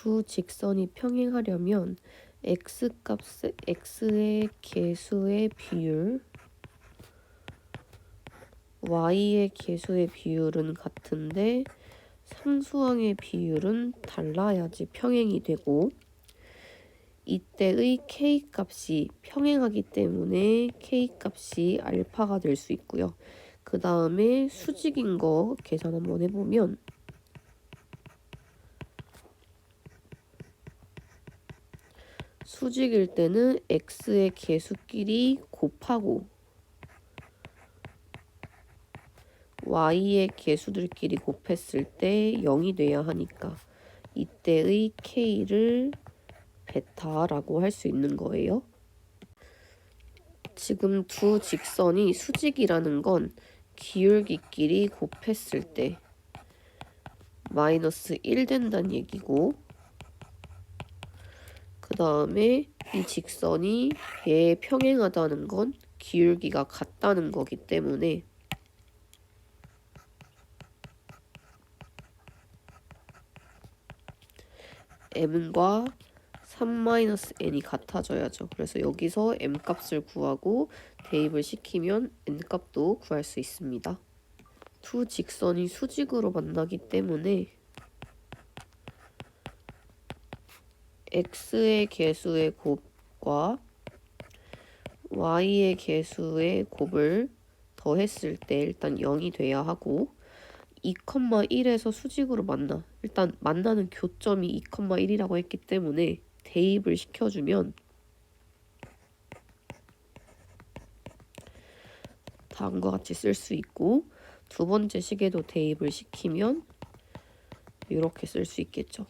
두 직선이 평행하려면 x의 개수의 비율, y의 개수의 비율은 같은데 상수항의 비율은 달라야지 평행이 되고, 이때의 k값이 평행하기 때문에 k값이 알파가 될 수 있고요. 그 다음에 수직인 거 계산 한번 해보면 수직일 때는 x의 개수끼리 곱하고 y의 개수들끼리 곱했을 때 0이 돼야 하니까 이때의 k를 베타라고 할 수 있는 거예요. 지금 두 직선이 수직이라는 건 기울기끼리 곱했을 때 마이너스 1 된다는 얘기고, 그 다음에 이 직선이 얘에 평행하다는 건 기울기가 같다는 거기 때문에 m과 3-n이 같아져야죠. 그래서 여기서 m 값을 구하고 대입을 시키면 n 값도 구할 수 있습니다. 두 직선이 수직으로 만나기 때문에 x의 개수의 곱과 y의 개수의 곱을 더했을 때 일단 0이 돼야 하고, 2,1에서 수직으로 만나. 일단 만나는 교점이 2,1이라고 했기 때문에 대입을 시켜주면 다음과 같이 쓸 수 있고, 두 번째 식에도 대입을 시키면 이렇게 쓸 수 있겠죠.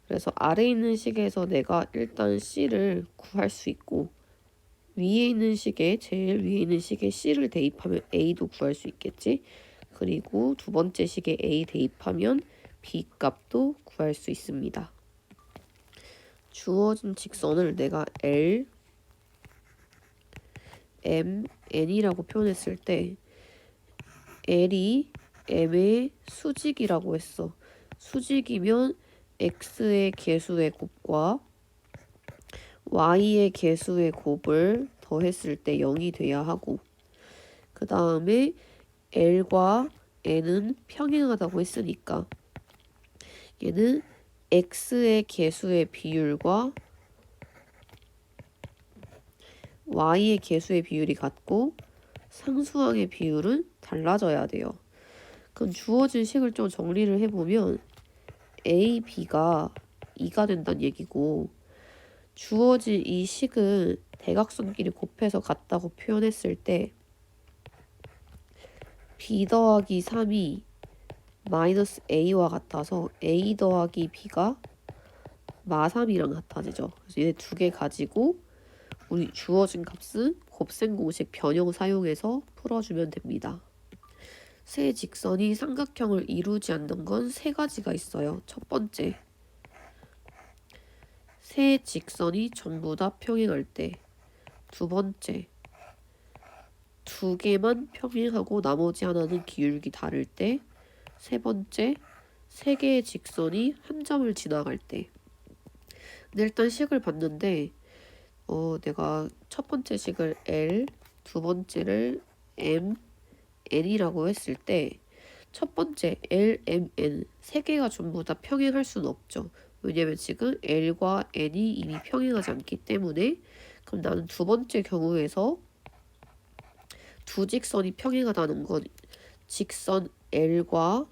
그래서 아래에 있는 식에서 내가 일단 c를 구할 수 있고, 위에 있는 식에 제일 위에 있는 식에 c를 대입하면 a도 구할 수 있겠지. 그리고 두 번째 식에 a 대입하면 b 값도 구할 수 있습니다. 주어진 직선을 내가 L, M, N이라고 표현했을 때 L이 M의 수직이라고 했어. 수직이면 X의 개수의 곱과 Y의 개수의 곱을 더했을 때 0이 돼야 하고, 그 다음에 L과 N은 평행하다고 했으니까 얘는 x의 개수의 비율과 y의 개수의 비율이 같고 상수항의 비율은 달라져야 돼요. 그럼 주어진 식을 좀 정리를 해보면 a, b가 2가 된다는 얘기고, 주어진 이 식은 대각선끼리 곱해서 같다고 표현했을 때 b 더하기 3이 마이너스 a와 같아서 a 더하기 b가 마3이랑 같아지죠. 그래서 얘네 두 개 가지고 우리 주어진 값은 곱셈 공식 변형 사용해서 풀어주면 됩니다. 세 직선이 삼각형을 이루지 않는 건 세 가지가 있어요. 첫 번째, 세 직선이 전부 다 평행할 때. 두 번째, 두 개만 평행하고 나머지 하나는 기울기 다를 때. 세 번째, 세 개의 직선이 한 점을 지나갈 때. 근데 일단 식을 봤는데 내가 첫 번째 식을 L, 두 번째를 M, N이라고 했을 때 첫 번째 L, M, N 세 개가 전부 다 평행할 수는 없죠. 왜냐면 지금 L과 N이 이미 평행하지 않기 때문에. 그럼 나는 두 번째 경우에서 두 직선이 평행하다는 건 직선 L과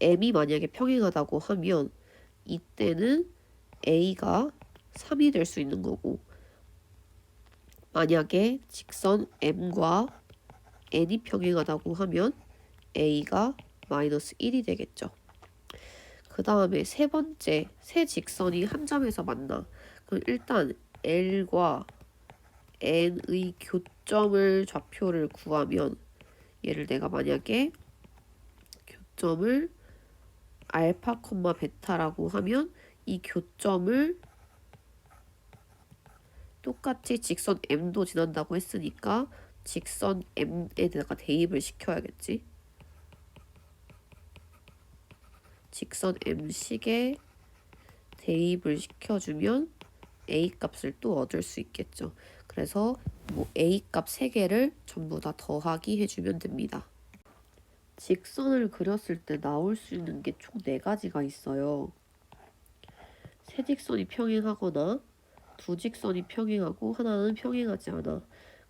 M이 만약에 평행하다고 하면 이때는 A가 3이 될 수 있는 거고, 만약에 직선 M과 N이 평행하다고 하면 A가 마이너스 1이 되겠죠. 그 다음에 세 번째, 세 직선이 한 점에서 만나. 그럼 일단 L과 N의 교점을 좌표를 구하면, 얘를 내가 만약에 교점을 알파, 베타라고 하면 이 교점을 똑같이 직선 M도 지난다고 했으니까 직선 M에다가 대입을 시켜야겠지. 직선 M식에 대입을 시켜주면 a 값을 또 얻을 수 있겠죠. 그래서 뭐 a 값 3개를 전부 다 더하기 해주면 됩니다. 직선을 그렸을 때 나올 수 있는 게 총 4가지가 있어요. 세 직선이 평행하거나 두 직선이 평행하고 하나는 평행하지 않아.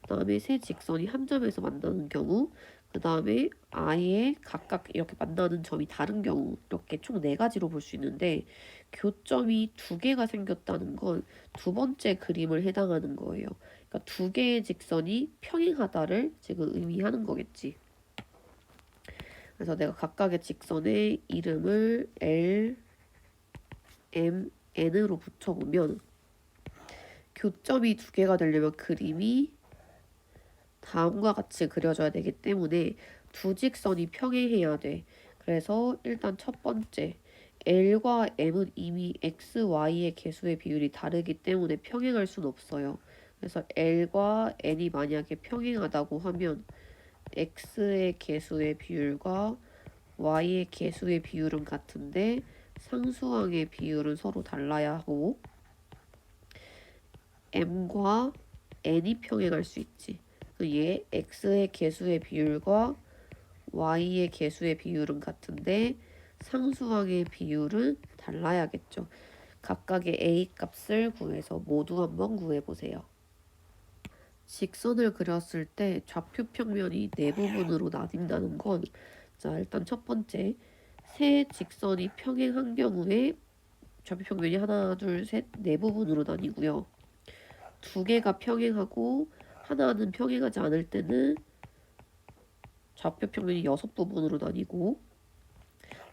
그 다음에 세 직선이 한 점에서 만나는 경우, 그 다음에 아예 각각 이렇게 만나는 점이 다른 경우, 이렇게 총 4가지로 볼 수 있는데 교점이 2개가 생겼다는 건 두 번째 그림을 해당하는 거예요. 그러니까 2개의 직선이 평행하다를 지금 의미하는 거겠지. 그래서 내가 각각의 직선의 이름을 L, M, N으로 붙여보면 교점이 2개가 되려면 그림이 다음과 같이 그려져야 되기 때문에 두 직선이 평행해야 돼. 그래서 일단 첫 번째 L과 M은 이미 X, Y의 개수의 비율이 다르기 때문에 평행할 수는 없어요. 그래서 L과 N이 만약에 평행하다고 하면 X의 개수의 비율과 Y의 개수의 비율은 같은데 상수항의 비율은 서로 달라야 하고 M과 N이 평행할 수 있지. 얘 X의 개수의 비율과 Y의 개수의 비율은 같은데 상수항의 비율은 달라야겠죠. 각각의 A 값을 구해서 모두 한번 구해보세요. 직선을 그렸을 때 좌표 평면이 4부분으로 나뉜다는 건, 자, 일단 첫 번째, 세 직선이 평행한 경우에 좌표 평면이 하나, 둘, 셋, 4부분으로 나뉘고요. 2개가 평행하고 하나는 평행하지 않을 때는 좌표 평면이 6부분으로 나뉘고,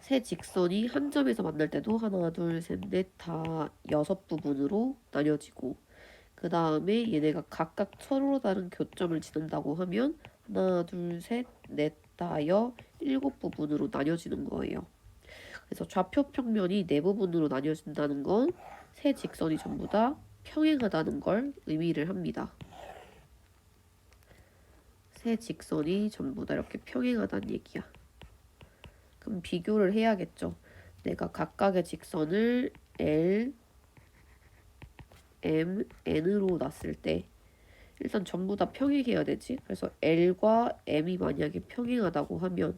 세 직선이 한 점에서 만날 때도 하나, 둘, 셋, 넷 다 6부분으로 나뉘어지고, 그 다음에 얘네가 각각 서로 다른 교점을 지른다고 하면 하나, 둘, 셋, 넷, 다여 7부분으로 나뉘어지는 거예요. 그래서 좌표 평면이 4부분으로 나뉘어진다는 건 세 직선이 전부 다 평행하다는 걸 의미를 합니다. 세 직선이 전부 다 이렇게 평행하다는 얘기야. 그럼 비교를 해야겠죠. 내가 각각의 직선을 L, M, N으로 놨을 때 일단 전부 다 평행해야 되지. 그래서 L과 M이 만약에 평행하다고 하면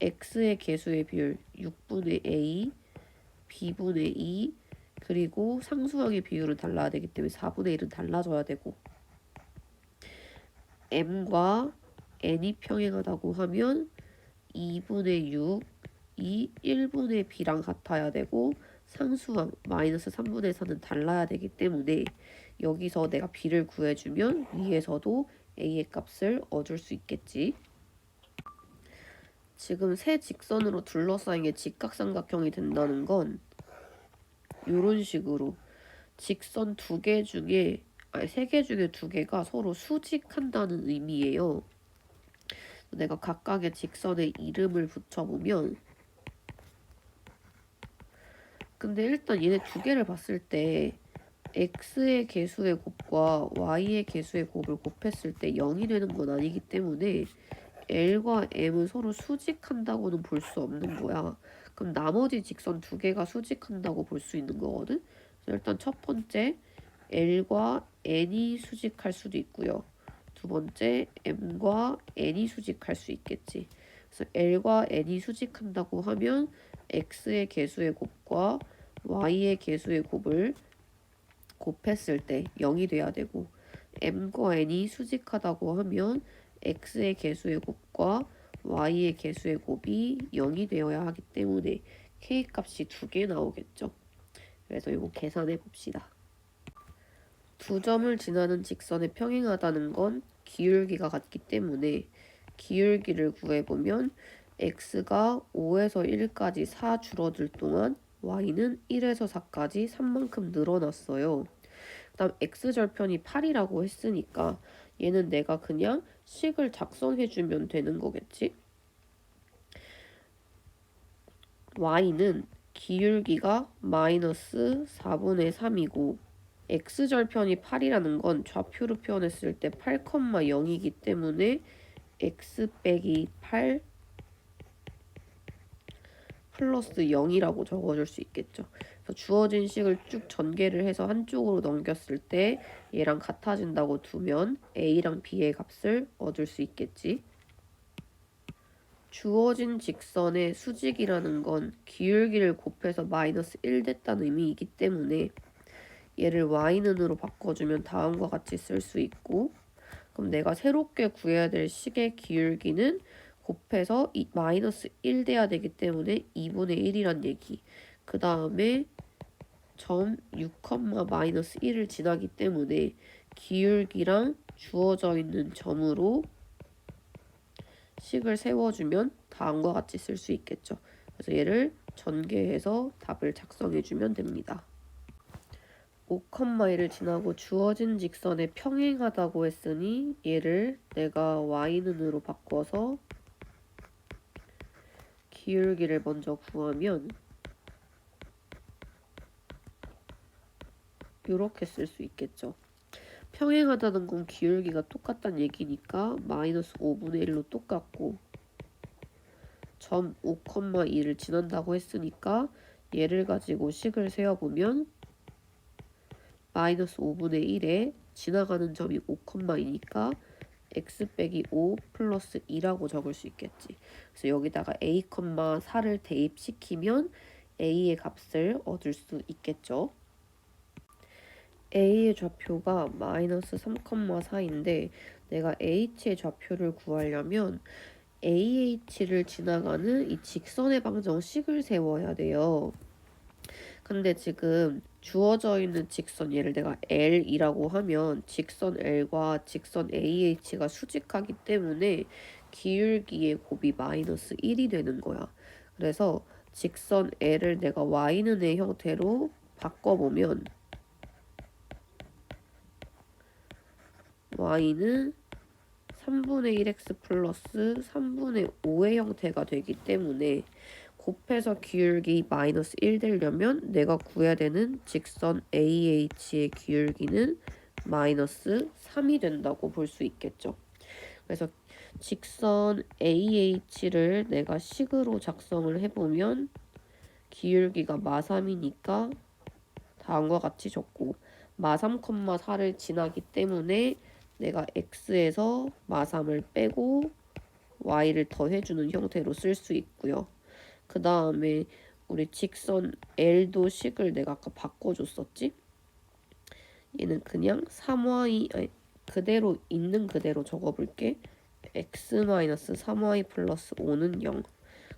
X의 개수의 비율 6분의 A, B분의 2, 그리고 상수항의 비율은 달라야 되기 때문에 4분의 1은 달라져야 되고, M과 N이 평행하다고 하면 2분의 6, 이 1분의 B랑 같아야 되고 상수항 마이너스 3분의 4는 달라야 되기 때문에 여기서 내가 B를 구해주면 위에서도 A의 값을 얻을 수 있겠지. 지금 세 직선으로 둘러싸인 게 직각삼각형이 된다는 건 이런 식으로 직선 2개 중에, 아니 3개 중에 2개가 서로 수직한다는 의미예요. 내가 각각의 직선의 이름을 붙여보면, 근데 일단 얘네 2개를 봤을 때 x의 개수의 곱과 y의 개수의 곱을 곱했을 때 0이 되는 건 아니기 때문에 L과 M은 서로 수직한다고는 볼 수 없는 거야. 그럼 나머지 직선 2개가 수직한다고 볼 수 있는 거거든. 일단 첫 번째 L과 N이 수직할 수도 있고요. 두 번째 M과 N이 수직할 수 있겠지. 그래서 L과 N이 수직한다고 하면 X의 개수의 곱과 Y의 개수의 곱을 곱했을 때 0이 돼야 되고, M과 N이 수직하다고 하면 X의 개수의 곱과 Y의 개수의 곱이 0이 되어야 하기 때문에 K값이 2개 나오겠죠. 그래서 이거 계산해 봅시다. 두 점을 지나는 직선에 평행하다는 건 기울기가 같기 때문에 기울기를 구해보면 x가 5에서 1까지 4 줄어들 동안 y는 1에서 4까지 3만큼 늘어났어요. 그 다음 x절편이 8이라고 했으니까 얘는 내가 그냥 식을 작성해주면 되는 거겠지? y는 기울기가 마이너스 4분의 3이고 x절편이 8이라는 건 좌표로 표현했을 때 8,0이기 때문에 x 빼기 8 플러스 0이라고 적어줄 수 있겠죠. 그래서 주어진 식을 쭉 전개를 해서 한쪽으로 넘겼을 때 얘랑 같아진다고 두면 a랑 b의 값을 얻을 수 있겠지. 주어진 직선의 수직이라는 건 기울기를 곱해서 마이너스 1 됐다는 의미이기 때문에 얘를 y는으로 바꿔주면 다음과 같이 쓸 수 있고, 그럼 내가 새롭게 구해야 될 식의 기울기는 곱해서 마이너스 1 돼야 되기 때문에 2분의 1이란 얘기. 그 다음에 점 6, 마이너스 1을 지나기 때문에 기울기랑 주어져 있는 점으로 식을 세워주면 다음과 같이 쓸 수 있겠죠. 그래서 얘를 전개해서 답을 작성해주면 됩니다. 5,1을 지나고 주어진 직선에 평행하다고 했으니 얘를 내가 y는으로 바꿔서 기울기를 먼저 구하면 이렇게 쓸 수 있겠죠. 평행하다는 건 기울기가 똑같다는 얘기니까 마이너스 5분의 1로 똑같고, 점 5,2를 지난다고 했으니까 얘를 가지고 식을 세어보면 마이너스 5분의 1에 지나가는 점이 5,2니까 x 빼기 5 플러스 2라고 적을 수 있겠지. 그래서 여기다가 a, 4를 대입시키면 a의 값을 얻을 수 있겠죠. a의 좌표가 마이너스 3,4인데 내가 h의 좌표를 구하려면 ah를 지나가는 이 직선의 방정식을 세워야 돼요. 근데 지금 주어져 있는 직선, 얘를 내가 L이라고 하면 직선 L과 직선 AH가 수직하기 때문에 기울기의 곱이 마이너스 1이 되는 거야. 그래서 직선 L을 내가 Y는의 형태로 바꿔보면 Y는 3분의 1x 플러스 3분의 5의 형태가 되기 때문에 곱해서 기울기 마이너스 1 되려면 내가 구해야 되는 직선 AH의 기울기는 마이너스 3이 된다고 볼 수 있겠죠. 그래서 직선 AH를 내가 식으로 작성을 해보면 기울기가 마3이니까 다음과 같이 적고, 마3, 4를 지나기 때문에 내가 x에서 마3을 빼고 y를 더해주는 형태로 쓸 수 있고요. 그 다음에 우리 직선 L도 식을 내가 아까 바꿔줬었지? 얘는 그냥 3y, 아니, 그대로 있는 그대로 적어볼게. x-3y 플러스 5는 0.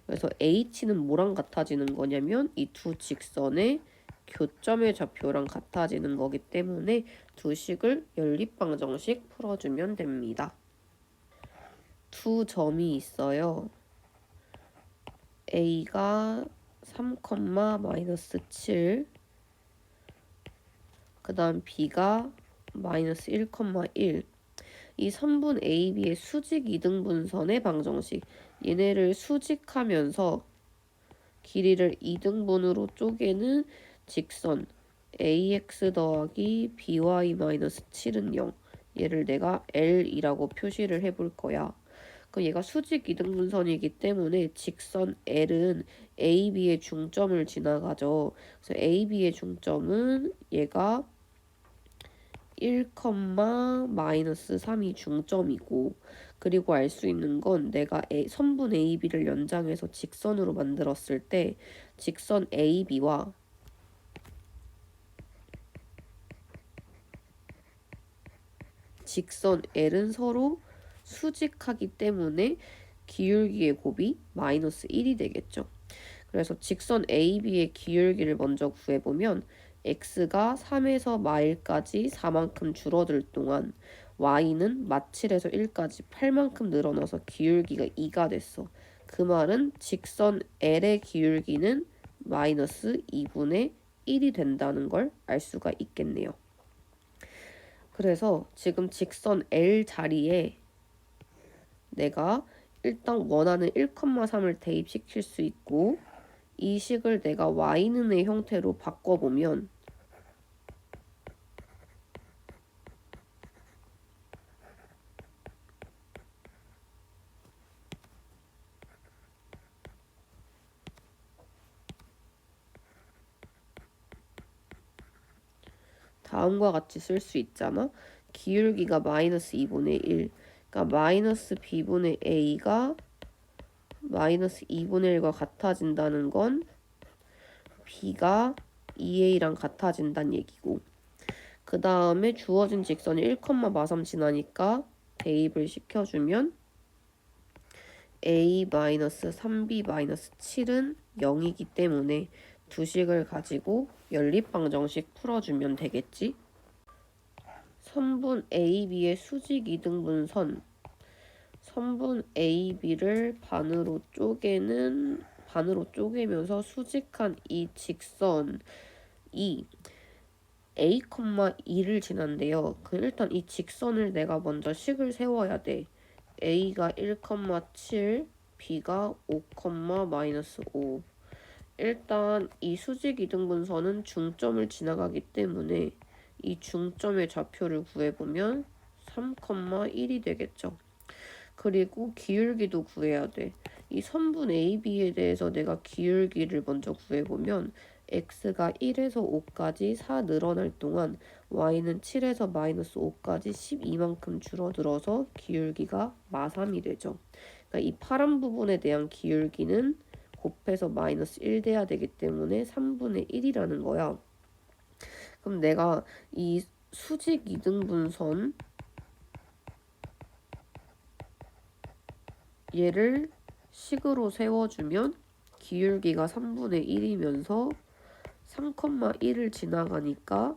그래서 h는 뭐랑 같아지는 거냐면 이 두 직선의 교점의 좌표랑 같아지는 거기 때문에 두 식을 연립방정식 풀어주면 됩니다. 두 점이 있어요. a가 3, 마이너스 7, 그 다음 b가 마이너스 1, 1. 이 선분 AB의 수직 2등분선의 방정식. 얘네를 수직하면서 길이를 2등분으로 쪼개는 직선 AX 더하기 BY 마이너스 7은 0. 얘를 내가 L이라고 표시를 해볼 거야. 그럼 얘가 수직 2등분선이기 때문에 직선 L은 AB의 중점을 지나가죠. 그래서 AB의 중점은 얘가 1, 마이너스 3이 중점이고, 그리고 알 수 있는 건 내가 선분 AB를 연장해서 직선으로 만들었을 때 직선 AB와 직선 L은 서로 수직하기 때문에 기울기의 곱이 마이너스 1이 되겠죠. 그래서 직선 AB의 기울기를 먼저 구해보면 x가 3에서 마1까지 4만큼 줄어들 동안 y는 마7에서 1까지 8만큼 늘어나서 기울기가 2가 됐어. 그 말은 직선 L의 기울기는 마이너스 2분의 1이 된다는 걸 알 수가 있겠네요. 그래서 지금 직선 L 자리에 내가 일단 원하는 1,3을 대입시킬 수 있고, 이 식을 내가 y는의 형태로 바꿔보면 다음과 같이 쓸 수 있잖아. 기울기가 마이너스 2분의 1. 그러니까 마이너스 b분의 a가 마이너스 2분의 1과 같아진다는 건 b가 2a랑 같아진다는 얘기고, 그 다음에 주어진 직선이 1,43 지나니까 대입을 시켜주면 a-3b-7은 0이기 때문에 두 식을 가지고 연립방정식 풀어주면 되겠지. 선분 AB의 수직 2등분선, 선분 AB를 반으로 쪼개면서 수직한 이 직선이 A, 2를 지난대요. 일단 이 직선을 내가 먼저 식을 세워야 돼. A가 1,7, B가 5,-5. 일단 이 수직 이등분선은 중점을 지나가기 때문에 이 중점의 좌표를 구해보면 3,1이 되겠죠. 그리고 기울기도 구해야 돼. 이 선분 AB에 대해서 내가 기울기를 먼저 구해보면 x가 1에서 5까지 4 늘어날 동안 y는 7에서 마이너스 5까지 12만큼 줄어들어서 기울기가 마3이 되죠. 그러니까 이 파란 부분에 대한 기울기는 곱해서 마이너스 1 돼야 되기 때문에 3분의 1이라는 거야. 그럼 내가 이 수직 2등분선 얘를 식으로 세워주면 기울기가 3분의 1이면서 3,1을 지나가니까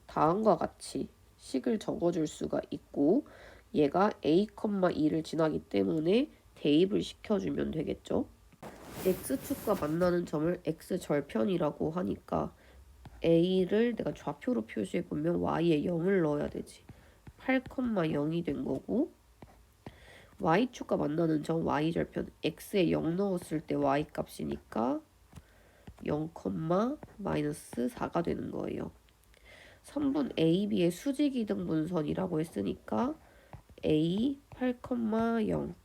다음과 같이 식을 적어줄 수가 있고, 얘가 a,2를 지나기 때문에 대입을 시켜주면 되겠죠. x축과 만나는 점을 x절편이라고 하니까 a를 내가 좌표로 표시해보면 y에 0을 넣어야 되지. 8,0이 된 거고, y축과 만나는 점 y절편, x에 0 넣었을 때 y 값이니까 0,-4가 되는 거예요. 선분 AB의 수직 이등분선이라고 했으니까 A 8,0,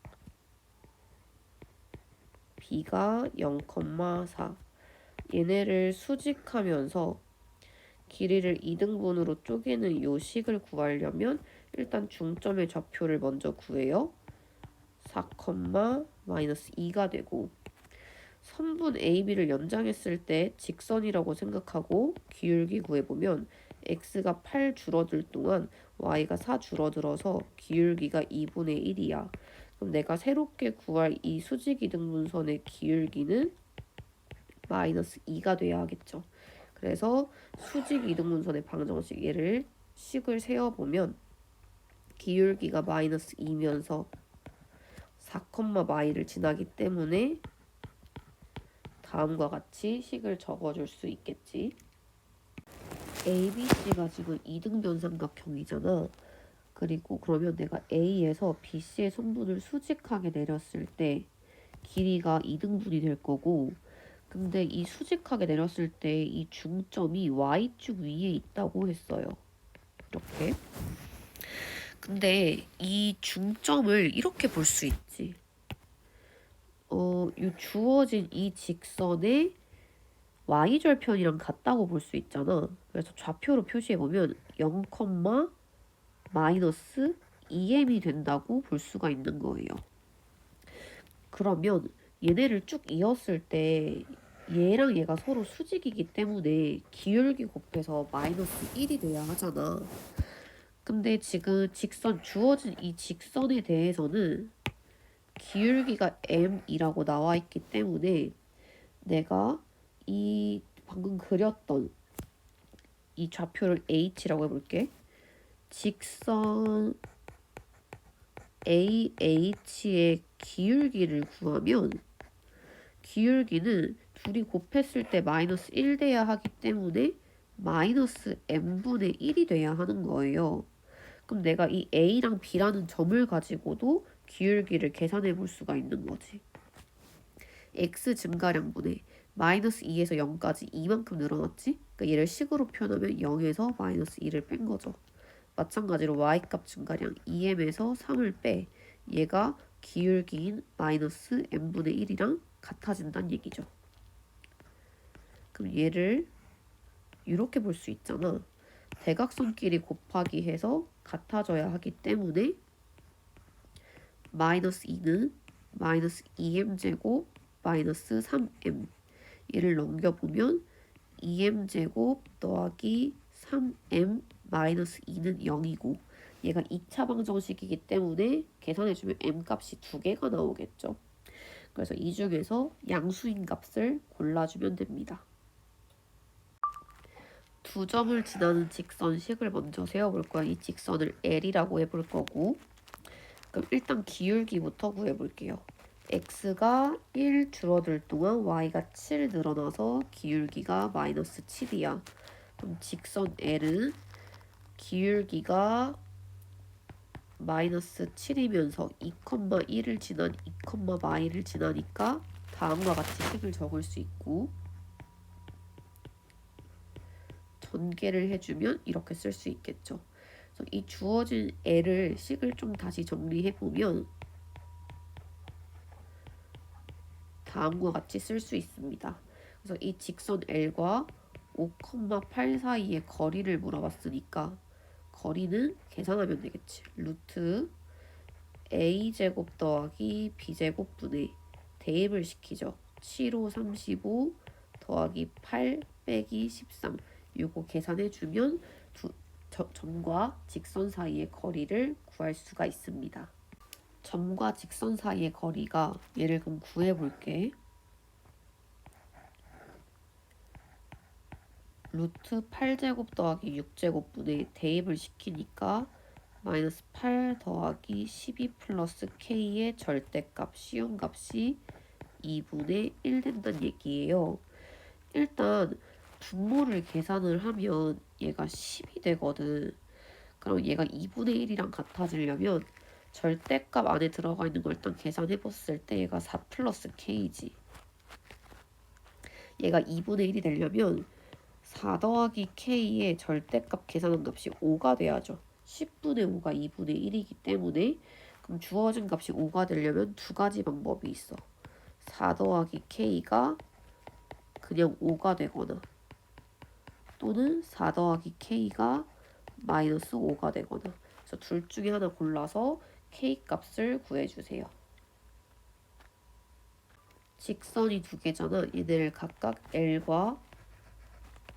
B가 0,4. 얘네를 수직하면서 길이를 2등분으로 쪼개는 요 식을 구하려면 일단 중점의 좌표를 먼저 구해요. 4,-2가 되고, 선분 AB를 연장했을 때 직선이라고 생각하고 기울기 구해보면 x가 8 줄어들 동안 y가 4 줄어들어서 기울기가 2분의 1이야. 그럼 내가 새롭게 구할 이 수직 이등분선의 기울기는 마이너스 2가 돼야 하겠죠. 그래서 수직 이등분선의 방정식, 얘를 식을 세어보면 기울기가 마이너스 2면서 4,마이를 지나기 때문에 다음과 같이 식을 적어줄 수 있겠지. ABC가 지금 2등변 삼각형이잖아. 그리고 그러면 내가 A에서 BC의 선분을 수직하게 내렸을 때 길이가 2등분이 될 거고, 근데 이 수직하게 내렸을 때 이 중점이 Y축 위에 있다고 했어요. 이렇게. 근데 이 중점을 이렇게 볼 수 있지. 이 주어진 이 직선의 y절편이랑 같다고 볼 수 있잖아. 그래서 좌표로 표시해보면 0, 마이너스 2m이 된다고 볼 수가 있는 거예요. 그러면 얘네를 쭉 이었을 때 얘랑 얘가 서로 수직이기 때문에 기울기 곱해서 마이너스 1이 돼야 하잖아. 근데 지금 주어진 이 직선에 대해서는 기울기가 m이라고 나와 있기 때문에 내가 이 방금 그렸던 이 좌표를 h라고 해볼게. 직선 AH의 기울기를 구하면 기울기는 둘이 곱했을 때 마이너스 1 돼야 하기 때문에 마이너스 m분의 1이 돼야 하는 거예요. 그럼 내가 이 A랑 B라는 점을 가지고도 기울기를 계산해 볼 수가 있는 거지. x 증가량분의 마이너스 2에서 0까지 2만큼 늘어났지? 그러니까 얘를 식으로 표현하면 0에서 마이너스 2를 뺀 거죠. 마찬가지로 y값 증가량 2m에서 3을 빼, 얘가 기울기인 마이너스 m분의 1이랑 같아진다는 얘기죠. 그럼 얘를 이렇게 볼 수 있잖아. 대각선끼리 곱하기 해서 같아져야 하기 때문에 마이너스 2는 마이너스 2m제곱 마이너스 3m 얘를 넘겨보면 2m제곱 더하기 3m 마이너스 2는 0이고 얘가 2차 방정식이기 때문에 계산해주면 m 값이 2개가 나오겠죠. 그래서 이 중에서 양수인 값을 골라주면 됩니다. 두 점을 지나는 직선식을 먼저 세워볼 거야. 이 직선을 L이라고 해볼 거고, 그럼 일단 기울기부터 구해볼게요. x가 1 줄어들 동안 y가 7 늘어나서 기울기가 마이너스 7이야. 그럼 직선 L은 기울기가 마이너스 7이면서 2,1을 지난 2,마이를 지나니까 다음과 같이 식을 적을 수 있고, 전개를 해주면 이렇게 쓸 수 있겠죠. 그래서 이 주어진 L을 식을 좀 다시 정리해보면 다음과 같이 쓸 수 있습니다. 그래서 이 직선 L과 5,8 사이의 거리를 물어봤으니까 거리는 계산하면 되겠지. 루트 a제곱 더하기 b제곱 분의 대입을 시키죠. 7, 5, 35 더하기 8 빼기 13 요거 계산해주면 점과 직선 사이의 거리를 구할 수가 있습니다. 점과 직선 사이의 거리가 얘를 그럼 구해볼게. 루트 8제곱 더하기 6제곱 분의 대입을 시키니까 마이너스 8 더하기 12 플러스 k의 절대값 시험값이 2분의 1 된다는 얘기예요. 일단 분모를 계산을 하면 얘가 10이 되거든. 그럼 얘가 2분의 1이랑 같아지려면 절대값 안에 들어가 있는 걸 일단 계산해 봤을 때 얘가 4 플러스 k지. 얘가 2분의 1이 되려면 4 더하기 k의 절대값 계산한 값이 5가 돼야죠. 10분의 5가 2분의 1이기 때문에 그럼 주어진 값이 5가 되려면 두 가지 방법이 있어. 4 더하기 k가 그냥 5가 되거나 또는 4 더하기 k가 마이너스 5가 되거나 그래서 둘 중에 하나 골라서 k 값을 구해주세요. 직선이 두 개잖아. 얘네를 각각 L과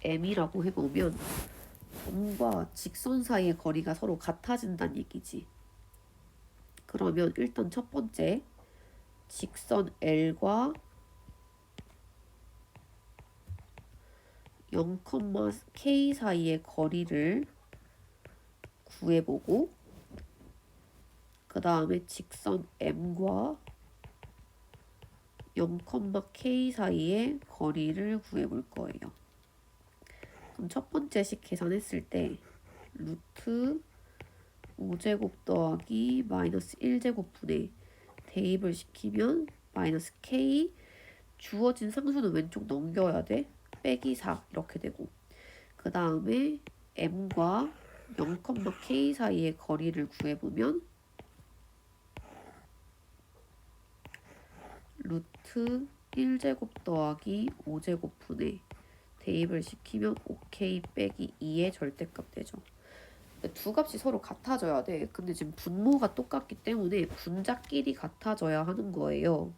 M이라고 해보면 점과 직선 사이의 거리가 서로 같아진다는 얘기지. 그러면 일단 첫 번째 직선 L과 0,k 사이의 거리를 구해보고 그 다음에 직선 M과 0,k 사이의 거리를 구해볼 거예요. 그럼 첫 번째식 계산했을 때 루트 5제곱 더하기 마이너스 1제곱 분의 대입을 시키면 마이너스 k 주어진 상수는 왼쪽 넘겨야 돼. 빼기 4 이렇게 되고 그 다음에 m과 0,k 사이의 거리를 구해보면 루트 1제곱 더하기 5제곱 분의 대입을 시키면 5k 빼기 2의 절대값 되죠. 두 값이 서로 같아져야 돼. 근데 지금 분모가 똑같기 때문에 분자끼리 같아져야 하는 거예요.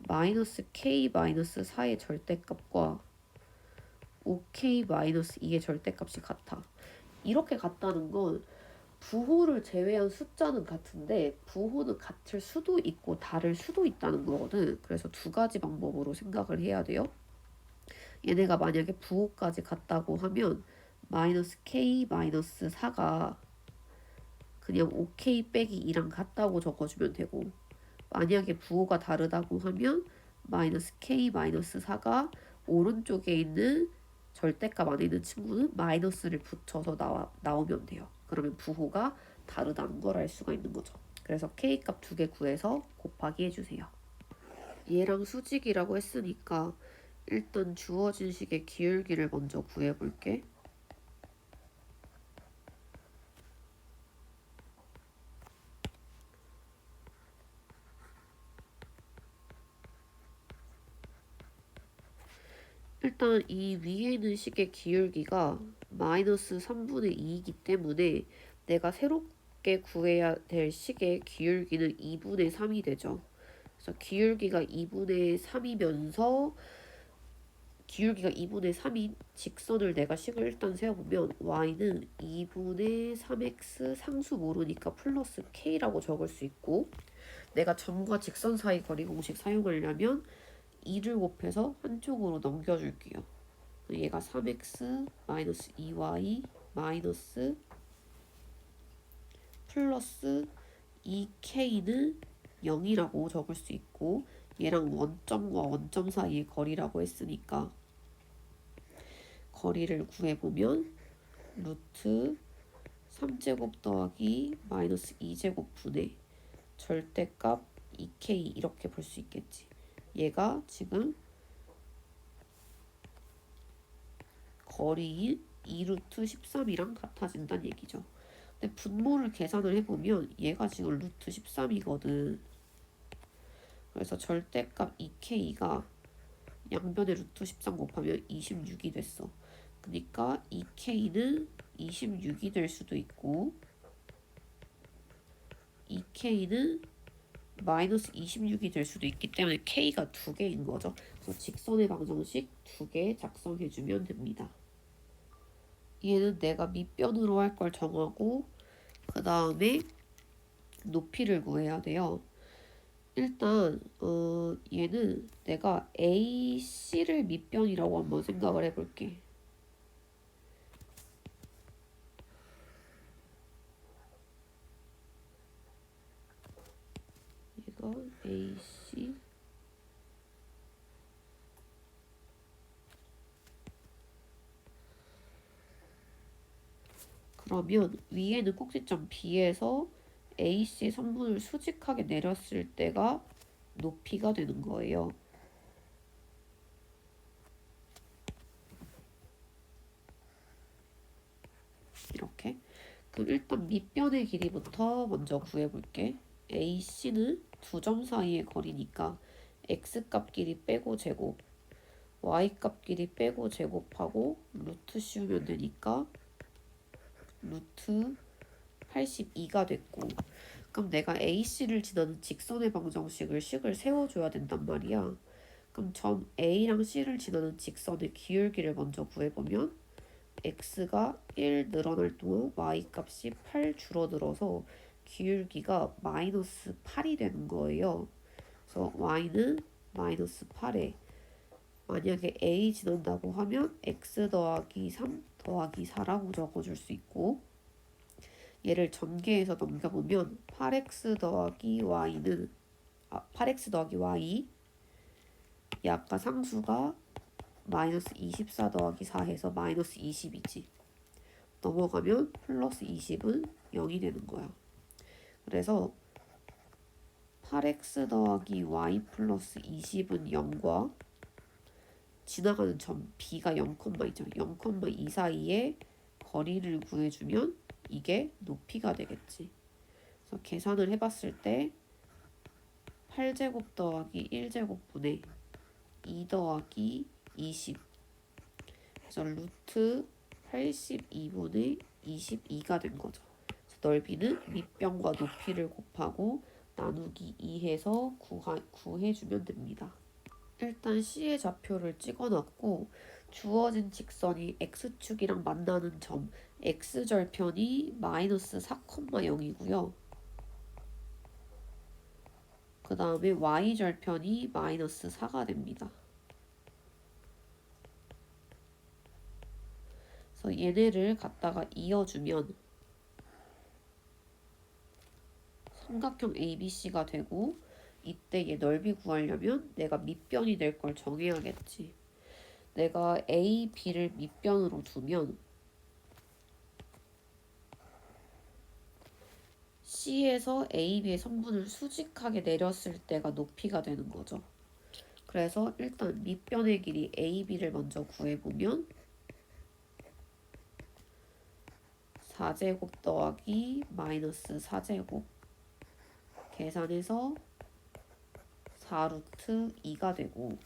마이너스 k 마이너스 4의 절대값과 5k 마이너스 2의 절대값이 같아. 이렇게 같다는 건 부호를 제외한 숫자는 같은데 부호는 같을 수도 있고 다를 수도 있다는 거거든. 그래서 두 가지 방법으로 생각을 해야 돼요. 얘네가 만약에 부호까지 같다고 하면 마이너스 k 마이너스 4가 그냥 5k 빼기 2랑 같다고 적어주면 되고 만약에 부호가 다르다고 하면 마이너스 k 마이너스 4가 오른쪽에 있는 절대값 안에 있는 친구는 마이너스를 붙여서 나오면 돼요. 그러면 부호가 다르다는 걸 알 수가 있는 거죠. 그래서 k값 두 개 구해서 곱하기 해주세요. 얘랑 수직이라고 했으니까 일단 주어진 식의 기울기를 먼저 구해볼게. 일단 이 위에 있는 식의 기울기가 마이너스 3분의 2이기 때문에 내가 새롭게 구해야 될 식의 기울기는 2분의 3이 되죠. 그래서 기울기가 2분의 3이면서 기울기가 2분의 3인 직선을 내가 식을 일단 세워보면 y는 2분의 3x 상수 모르니까 플러스 k라고 적을 수 있고, 내가 점과 직선 사이 거리 공식 사용하려면 2를 곱해서 한쪽으로 넘겨줄게요. 얘가 3x 마이너스 2y 마이너스 플러스 2k는 0이라고 적을 수 있고, 얘랑 원점과 원점 사이의 거리라고 했으니까 거리를 구해보면 루트 3제곱 더하기 마이너스 2제곱 분의 절대값 2k 이렇게 볼 수 있겠지. 얘가 지금 거리인 2루트 13이랑 같아진다는 얘기죠. 근데 분모를 계산을 해보면 얘가 지금 루트 13이거든. 그래서 절대값 2k가 양변에 루트 13 곱하면 26이 됐어. 그러니까 2k는 26이 될 수도 있고 2k는 마이너스 26이 될 수도 있기 때문에 k가 두 개인 거죠. 그래서 직선의 방정식 두 개 작성해주면 됩니다. 얘는 내가 밑변으로 할 걸 정하고 그 다음에 높이를 구해야 돼요. 일단 얘는 내가 AC를 밑변이라고 한번 생각을 해볼게. 얘가 AC 그러면 위에는 꼭지점 B에서 AC 3분을 수직하게 내렸을 때가 높이가 되는 거예요. 이렇게. 그럼 일단 밑변의 길이부터 먼저 구해볼게. AC는 두 점 사이의 거리니까 X값 길이 빼고 제곱, Y값 길이 빼고 제곱하고 루트 씌우면 되니까 루트 82가 됐고, 그럼 내가 AC를 지나는 직선의 방정식을 식을 세워줘야 된단 말이야. 그럼 점 A랑 C를 지나는 직선의 기울기를 먼저 구해보면 x가 1 늘어날 동안 y값이 8 줄어들어서 기울기가 마이너스 8이 되는 거예요. 그래서 y는 마이너스 8에 만약에 a 지난다고 하면 x 더하기 3 더하기 4라고 적어줄 수 있고, 얘를 전개해서 넘겨보면 8x 더하기 y는 8x 더하기 y, 이 아까 상수가 마이너스 24 더하기 4 해서 마이너스 20이지. 넘어가면 플러스 20은 0이 되는 거야. 그래서 8x 더하기 y 플러스 20은 0과 지나가는 점 b가 0,2죠. 0,2 사이에 거리를 구해주면 이게 높이가 되겠지. 그래서 계산을 해봤을 때 8제곱 더하기 1제곱 분의 2 더하기 20, 그래서 루트 82분의 22가 된 거죠. 넓이는 밑변과 높이를 곱하고 나누기 2해서 구해주면 됩니다. 일단 C의 좌표를 찍어놨고 주어진 직선이 X축이랑 만나는 점 X절편이 마이너스 4,0이고요. 그 다음에 Y절편이 마이너스 4가 됩니다. 그래서 얘네를 갖다가 이어주면 삼각형 ABC가 되고, 이때 얘 넓이 구하려면 내가 밑변이 될 걸 정해야겠지. 내가 A, B를 밑변으로 두면 C에서 A, B의 성분을 수직하게 내렸을 때가 높이가 되는 거죠. 그래서 일단 밑변의 길이 A, B를 먼저 구해보면 4제곱 더하기 마이너스 4제곱 계산해서 4루트 2가 되고,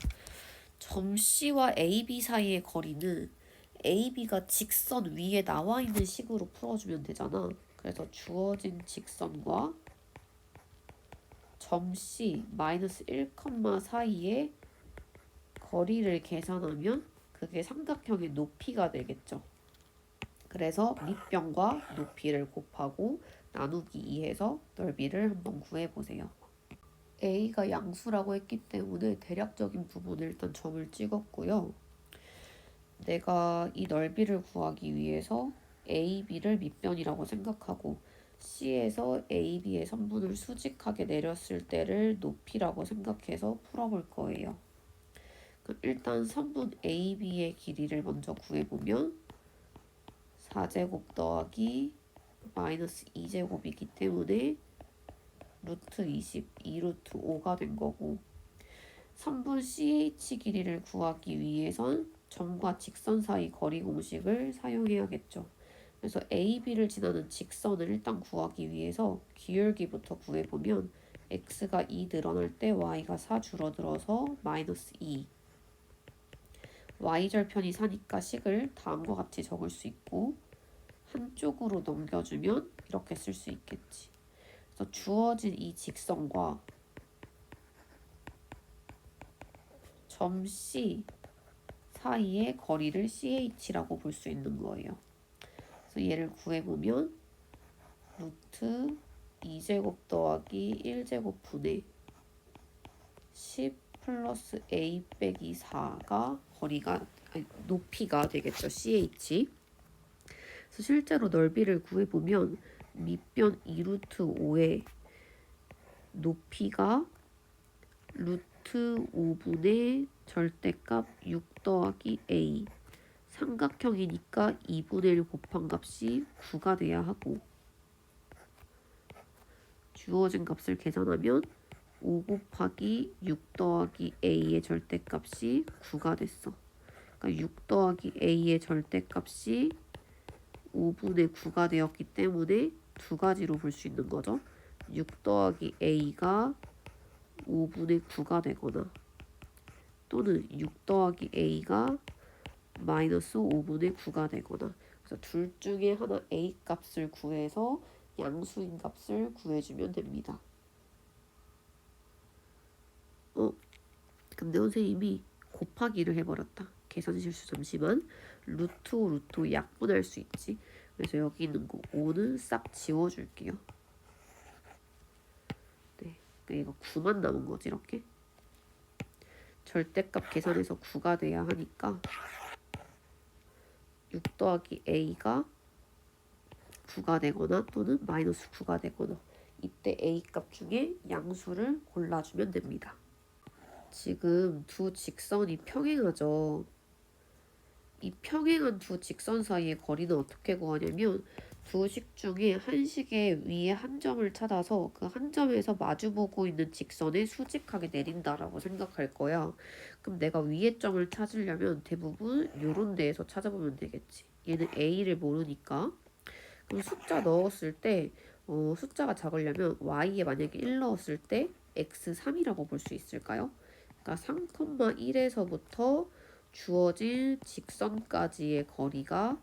점 C와 AB 사이의 거리는 AB가 직선 위에 나와 있는 식으로 풀어주면 되잖아. 그래서 주어진 직선과 점 C 마이너스 1, 사이에 거리를 계산하면 그게 삼각형의 높이가 되겠죠. 그래서 밑변과 높이를 곱하고 나누기 2해서 넓이를 한번 구해보세요. A가 양수라고 했기 때문에 대략적인 부분을 일단 점을 찍었고요. 내가 이 넓이를 구하기 위해서 AB를 밑변이라고 생각하고 C에서 AB의 선분을 수직하게 내렸을 때를 높이라고 생각해서 풀어볼 거예요. 그럼 일단 선분 AB의 길이를 먼저 구해보면 4제곱 더하기 마이너스 2제곱이기 때문에 루트 20, 2루트 5가 된 거고, 선분 CH 길이를 구하기 위해선 점과 직선 사이 거리 공식을 사용해야겠죠. 그래서 AB를 지나는 직선을 일단 구하기 위해서 기울기부터 구해보면 x가 2 늘어날 때 y가 4 줄어들어서 마이너스 2. y절편이 4니까 식을 다음과 같이 적을 수 있고, 한쪽으로 넘겨주면 이렇게 쓸 수 있겠지. 그래서 주어진 이 직선과 점 C 사이의 거리를 CH라고 볼 수 있는 거예요. 그래서 얘를 구해보면 루트 2제곱 더하기 1제곱 분의 10 플러스 A 빼기 4가 높이가 되겠죠. CH. 그래서 실제로 넓이를 구해보면 밑변 2루트 5의 높이가 루트 5분의 절대값 6 더하기 A, 삼각형이니까 2분의 1 곱한 값이 9가 돼야 하고, 주어진 값을 계산하면 5 곱하기 6 더하기 A의 절대값이 9가 됐어. 그러니까 6 더하기 A의 절대값이 5분의 9가 되었기 때문에 두 가지로 볼 수 있는 거죠. 6 더하기 A가 5분의 9가 되거나, 또는 6 더하기 A가 마이너스 5분의 9가 되거나. 그래서 둘 중에 하나 A 값을 구해서 양수인 값을 구해주면 됩니다. 근데 선생님이 곱하기를 해버렸다. 계산 실수 잠시만. 루트 5, 루트 5 약분할 수 있지. 그래서 여기 있는 거 5는 싹 지워줄게요. 네, 이거 9만 남은 거지 이렇게. 절대값 계산해서 9가 돼야 하니까 6 더하기 A가 9가 되거나 또는 마이너스 9가 되거나, 이때 A 값 중에 양수를 골라주면 됩니다. 지금 두 직선이 평행하죠. 이 평행한 두 직선 사이의 거리는 어떻게 구하냐면 두 식 중에 한 식의 위에 한 점을 찾아서 그 한 점에서 마주보고 있는 직선에 수직하게 내린다라고 생각할 거야. 그럼 내가 위에 점을 찾으려면 대부분 이런 데에서 찾아보면 되겠지. 얘는 A를 모르니까. 그럼 숫자 넣었을 때 숫자가 작으려면 y에 만약에 1 넣었을 때 x3이라고 볼 수 있을까요? 그러니까 3,1에서부터 주어진 직선까지의 거리가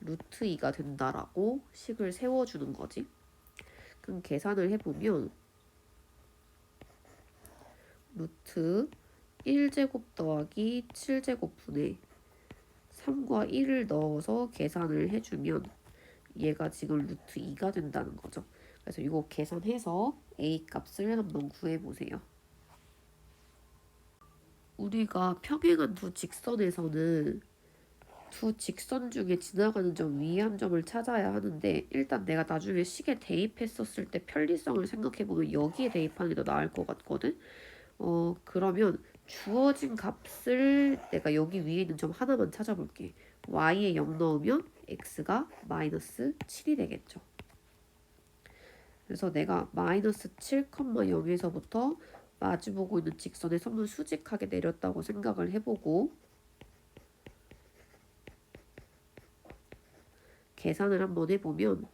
루트 2가 된다라고 식을 세워주는 거지. 그럼 계산을 해보면 루트 1제곱 더하기 7제곱 분의 3과 1을 넣어서 계산을 해주면 얘가 지금 루트 2가 된다는 거죠. 그래서 이거 계산해서 A 값을 한번 구해보세요. 우리가 평행한 두 직선에서는 두 직선 중에 지나가는 점 위에 한 점을 찾아야 하는데, 일단 내가 나중에 식에 대입했었을 때 편리성을 생각해보면 여기에 대입하는 게 더 나을 것 같거든. 그러면 주어진 값을 내가 여기 위에 있는 점 하나만 찾아볼게. y에 0 넣으면 x가 마이너스 7이 되겠죠. 그래서 내가 마이너스 7,0에서부터 마주보고 있는 직선의 선분 수직하게 내렸다고 생각을 해보고 계산을 한번 해보면,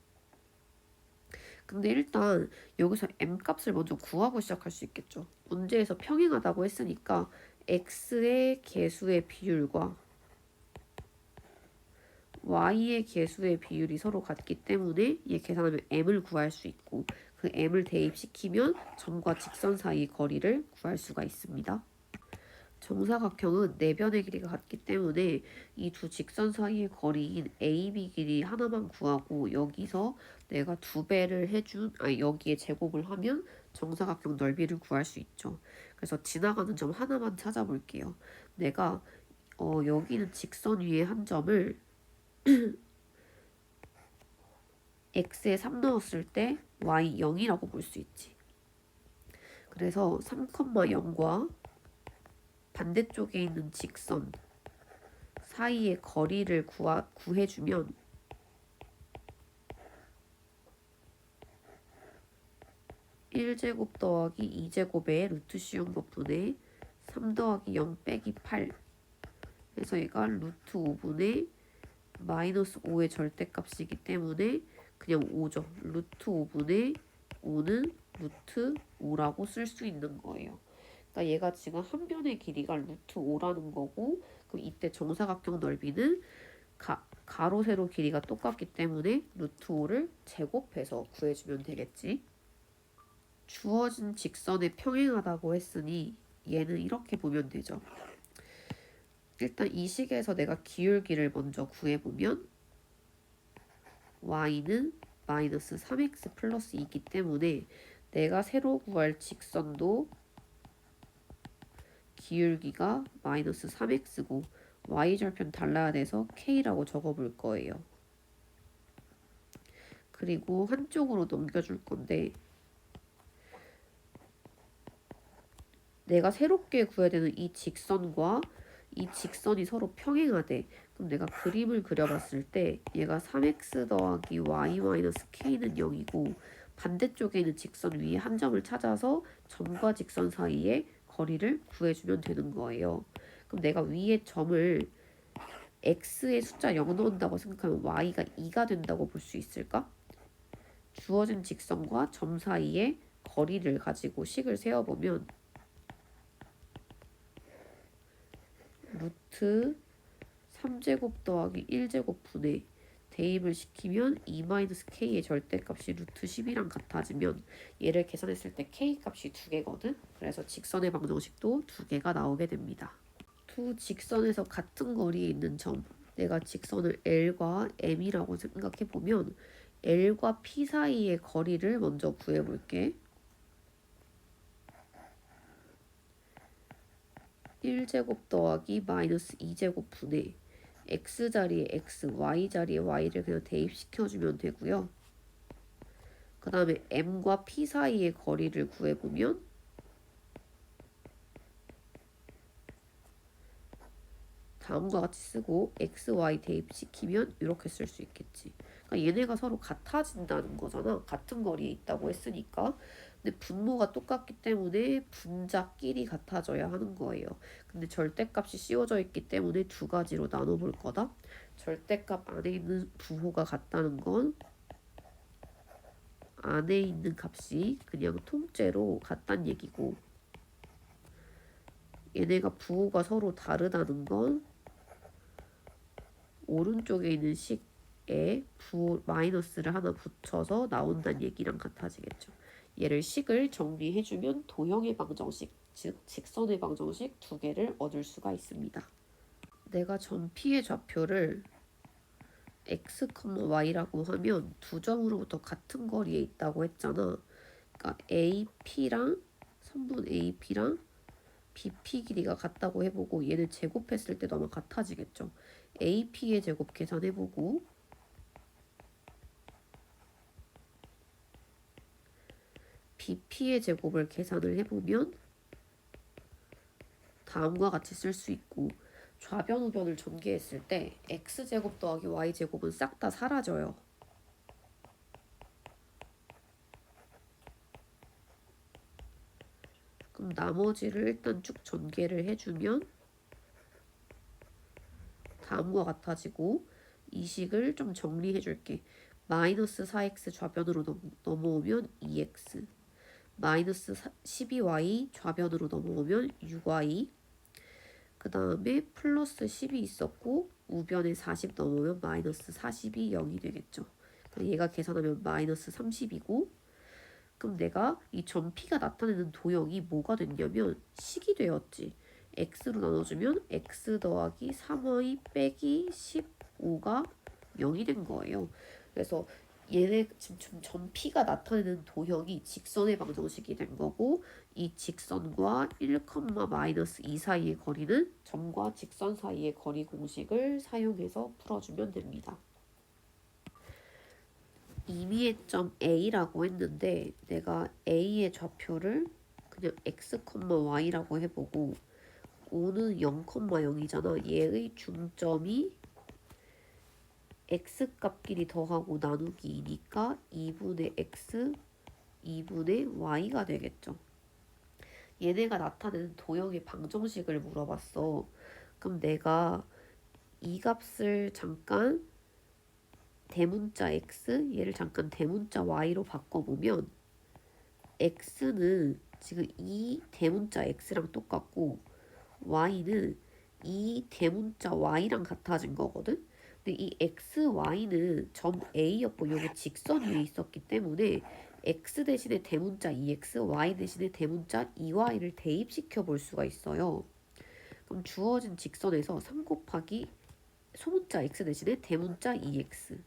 근데 일단 여기서 m 값을 먼저 구하고 시작할 수 있겠죠. 문제에서 평행하다고 했으니까 x의 개수의 비율과 y의 개수의 비율이 서로 같기 때문에 얘 계산하면 m을 구할 수 있고 그 m을 대입시키면 점과 직선 사이의 거리를 구할 수가 있습니다. 정사각형은 내변의 길이가 같기 때문에 이 두 직선 사이의 거리인 AB 길이 하나만 구하고 여기서 내가 2배를 해준 여기에 제곱을 하면 정사각형 넓이를 구할 수 있죠. 그래서 지나가는 점 하나만 찾아볼게요. 내가 여기는 직선 위에 한 점을 x에 3 넣었을 때 y 0이라고 볼 수 있지. 그래서 3,0과 반대쪽에 있는 직선 사이의 거리를 구해주면 1제곱 더하기 2제곱의 루트 씌운 것분의 3 더하기 0 빼기 8 해서 얘가 루트 5분의 마이너스 5의 절대값이기 때문에 그냥 5죠. 루트 5분의 5는 루트 5라고 쓸 수 있는 거예요. 그러니까 얘가 지금 한 변의 길이가 루트 5라는 거고 그럼 이때 정사각형 넓이는 가로 세로 길이가 똑같기 때문에 루트 5를 제곱해서 구해주면 되겠지. 주어진 직선에 평행하다고 했으니 얘는 이렇게 보면 되죠. 일단 이 식에서 내가 기울기를 먼저 구해보면 y는 마이너스 3x 플러스 2이기 때문에 내가 새로 구할 직선도 기울기가 마이너스 3x고 y절편 달라야 돼서 k라고 적어볼 거예요. 그리고 한쪽으로 넘겨줄 건데 내가 새롭게 구해야 되는 이 직선과 이 직선이 서로 평행하대. 그럼 내가 그림을 그려봤을 때 얘가 3x 더하기 y 마이너스 k는 0이고 반대쪽에 있는 직선 위에 한 점을 찾아서 점과 직선 사이의 거리를 구해주면 되는 거예요. 그럼 내가 위에 점을 x의 숫자 0 넣는다고 생각하면 y가 2가 된다고 볼 수 있을까? 주어진 직선과 점 사이의 거리를 가지고 식을 세어보면 루트 3제곱 더하기 1제곱 분의 대입을 시키면 2-k의 절대값이 루트 10이랑 같아지면 얘를 계산했을 때 k 값이 2개거든. 그래서 직선의 방정식도 2개가 나오게 됩니다. 두 직선에서 같은 거리에 있는 점 내가 직선을 L과 M이라고 생각해보면 L과 P 사이의 거리를 먼저 구해볼게. 1제곱 더하기 마이너스 2제곱 분의 x자리에 x, y자리에 y를 그냥 대입시켜주면 되고요. 그 다음에 m과 p 사이의 거리를 구해보면 다음과 같이 쓰고 x, y 대입시키면 이렇게 쓸 수 있겠지. 그러니까 얘네가 서로 같아진다는 거잖아. 같은 거리에 있다고 했으니까. 근데 분모가 똑같기 때문에 분자끼리 같아져야 하는 거예요. 근데 절대값이 씌워져 있기 때문에 두 가지로 나눠볼 거다. 절대값 안에 있는 부호가 같다는 건 안에 있는 값이 그냥 통째로 같다는 얘기고 얘네가 부호가 서로 다르다는 건 오른쪽에 있는 식에 부호 마이너스를 하나 붙여서 나온다는 얘기랑 같아지겠죠. 얘를 식을 정리해주면 도형의 방정식, 즉 직선의 방정식 2개를 얻을 수가 있습니다. 내가 점 P의 좌표를 x, y라고 하면 두 점으로부터 같은 거리에 있다고 했잖아. 그러니까 AP랑 선분 AP랑 BP 길이가 같다고 해보고 얘를 제곱했을 때도 아마 같아지겠죠. AP의 제곱 계산해보고 BP의 제곱을 계산을 해보면 다음과 같이 쓸 수 있고 좌변 우변을 전개했을 때 x제곱 더하기 y제곱은 싹 다 사라져요. 그럼 나머지를 일단 쭉 전개를 해주면 다음과 같아지고 이 식을 좀 정리해줄게. 마이너스 4x 좌변으로 넘어오면 2x 마이너스 12y 좌변으로 넘어오면 6y 그 다음에 플러스 10이 있었고 우변에 40 넘으면 마이너스 40이 0이 되겠죠. 그럼 얘가 계산하면 마이너스 30이고, 그럼 내가 이 점P가 나타내는 도형이 뭐가 됐냐면 식이 되었지. x로 나눠주면 x 더하기 3y 빼기 15가 0이 된 거예요. 그래서 얘네 지금 점P가 나타내는 도형이 직선의 방정식이 된 거고, 이 직선과 1, 마이너스 2 사이의 거리는 점과 직선 사이의 거리 공식을 사용해서 풀어주면 됩니다. 임의의 점 A라고 했는데 내가 A의 좌표를 그냥 x, y라고 해보고 O는 0, 0이잖아. 얘의 중점이 x값끼리 더하고 나누기 2니까 2분의 x, 2분의 y가 되겠죠. 얘네가 나타내는 도형의 방정식을 물어봤어. 그럼 내가 이 값을 잠깐 대문자 x, 얘를 잠깐 대문자 y로 바꿔보면 x는 지금 이 대문자 x랑 똑같고 y는 이 대문자 y랑 같아진 거거든. 근데 이 x, y는 점 A였고 여기 직선 위에 있었기 때문에 x 대신에 대문자 2x, y 대신에 대문자 2y를 대입시켜 볼 수가 있어요. 그럼 주어진 직선에서 3 곱하기 소문자 x 대신에 대문자 2x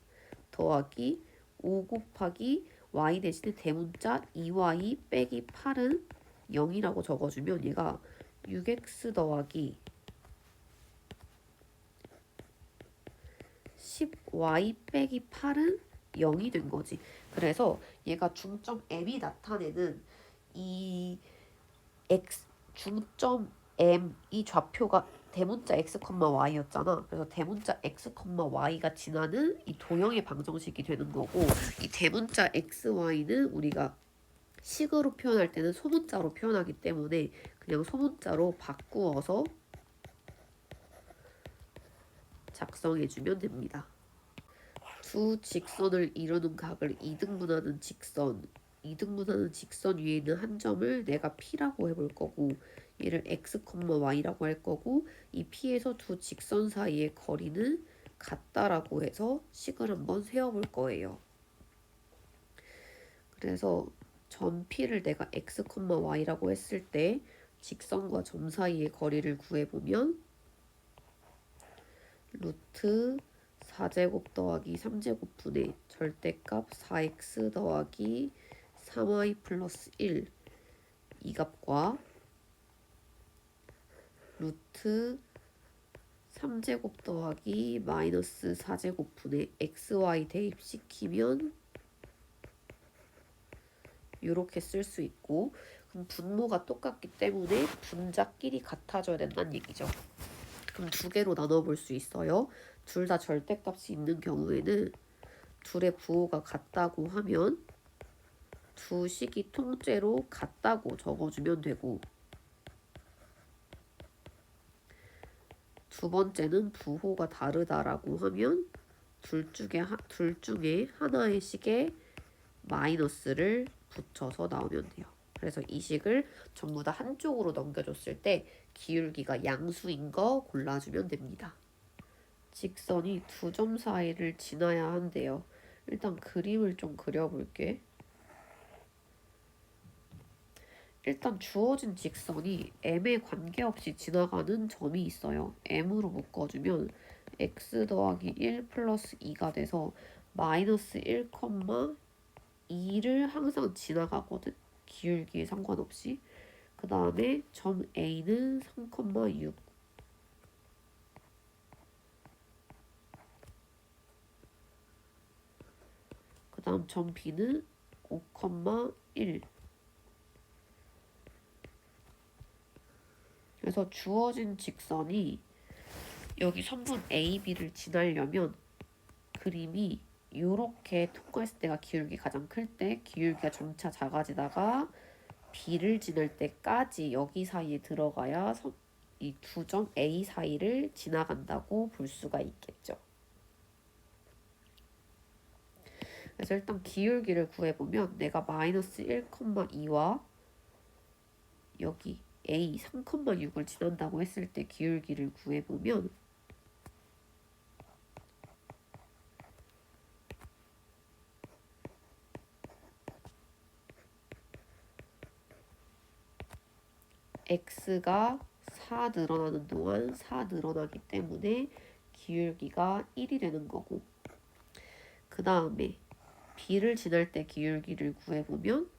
더하기 5 곱하기 y 대신에 대문자 2y 빼기 8은 0이라고 적어주면 얘가 6x 더하기 10y 빼기 8은 0이 된 거지. 그래서 얘가 중점 m이 나타내는 이 x 중점 m 이 좌표가 대문자 x, y였잖아. 그래서 대문자 x, y가 지나는 이 도형의 방정식이 되는 거고, 이 대문자 x, y는 우리가 식으로 표현할 때는 소문자로 표현하기 때문에 그냥 소문자로 바꾸어서 작성해주면 됩니다. 두 직선을 이루는 각을 이등분하는 직선, 이등분하는 직선 위에 있는 한 점을 내가 P라고 해볼 거고, 얘를 x, y라고 할 거고, 이 P에서 두 직선 사이의 거리는 같다라고 해서 식을 한번 세워볼 거예요. 그래서 점 P를 내가 x, y라고 했을 때 직선과 점 사이의 거리를 구해보면 루트 4제곱 더하기 3제곱분의 절대값 4x 더하기 3y 플러스 1 이 값과 루트 3제곱 더하기 마이너스 4제곱분의 xy 대입시키면 이렇게 쓸 수 있고, 그럼 분모가 똑같기 때문에 분자끼리 같아져야 된다는 얘기죠. 그럼 두 개로 나눠볼 수 있어요. 둘 다 절대값이 있는 경우에는 둘의 부호가 같다고 하면 두 식이 통째로 같다고 적어주면 되고, 두 번째는 부호가 다르다라고 하면 둘 중에 하나의 식에 마이너스를 붙여서 나오면 돼요. 그래서 이 식을 전부 다 한쪽으로 넘겨줬을 때 기울기가 양수인 거 골라주면 됩니다. 직선이 두 점 사이를 지나야 한대요. 일단 그림을 좀 그려볼게. 일단 주어진 직선이 m에 관계없이 지나가는 점이 있어요. m으로 묶어주면 x 더하기 1 플러스 2가 돼서 마이너스 1, 2를 항상 지나가거든. 기울기에 상관없이. 그 다음에 점 A는 3,6. 그 다음 점 B는 5,1. 그래서 주어진 직선이 여기 선분 AB를 지나려면 그림이 이렇게 통과했을 때가 기울기 가장 클 때 기울기가 점차 작아지다가 B를 지날 때까지 여기 사이에 들어가야 이 두 점 A 사이를 지나간다고 볼 수가 있겠죠. 그래서 일단 기울기를 구해보면 내가 마이너스 1,2와 여기 A 3,6을 지난다고 했을 때 기울기를 구해보면 x가 4 늘어나는 동안 4 늘어나기 때문에 기울기가 1이 되는 거고, 그 다음에 b를 지날 때 기울기를 구해보면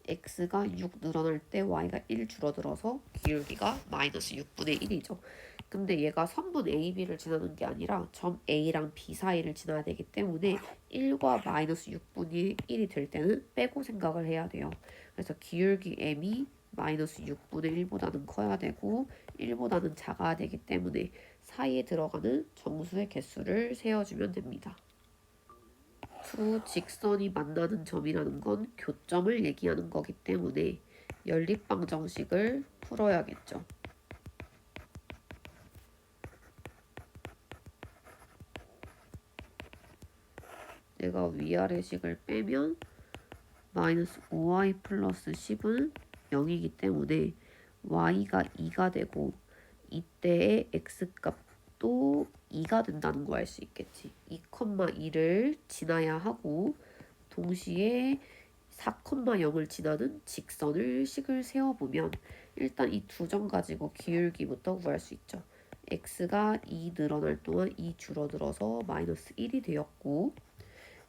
x가 6 늘어날 때 y가 1 줄어들어서 기울기가 마이너스 6분의 1이죠. 근데 얘가 선분 A, B를 지나는 게 아니라 점 A랑 B 사이를 지나야 되기 때문에 1과 마이너스 6분의 1이 될 때는 빼고 생각을 해야 돼요. 그래서 기울기 M이 마이너스 6분의 1보다는 커야 되고 1보다는 작아야 되기 때문에 사이에 들어가는 정수의 개수를 세어주면 됩니다. 두 직선이 만나는 점이라는 건 교점을 얘기하는 거기 때문에 연립방정식을 풀어야겠죠. 내가 위아래식을 빼면 마이너스 5y 플러스 10은 0이기 때문에 y가 2가 되고 이때의 x값도 2가 된다는 거 알 수 있겠지. 2,2를 지나야 하고 동시에 4,0을 지나는 직선을 식을 세워보면 일단 이 두 점 가지고 기울기부터 구할 수 있죠. x가 2 늘어날 동안 2 줄어들어서 마이너스 1이 되었고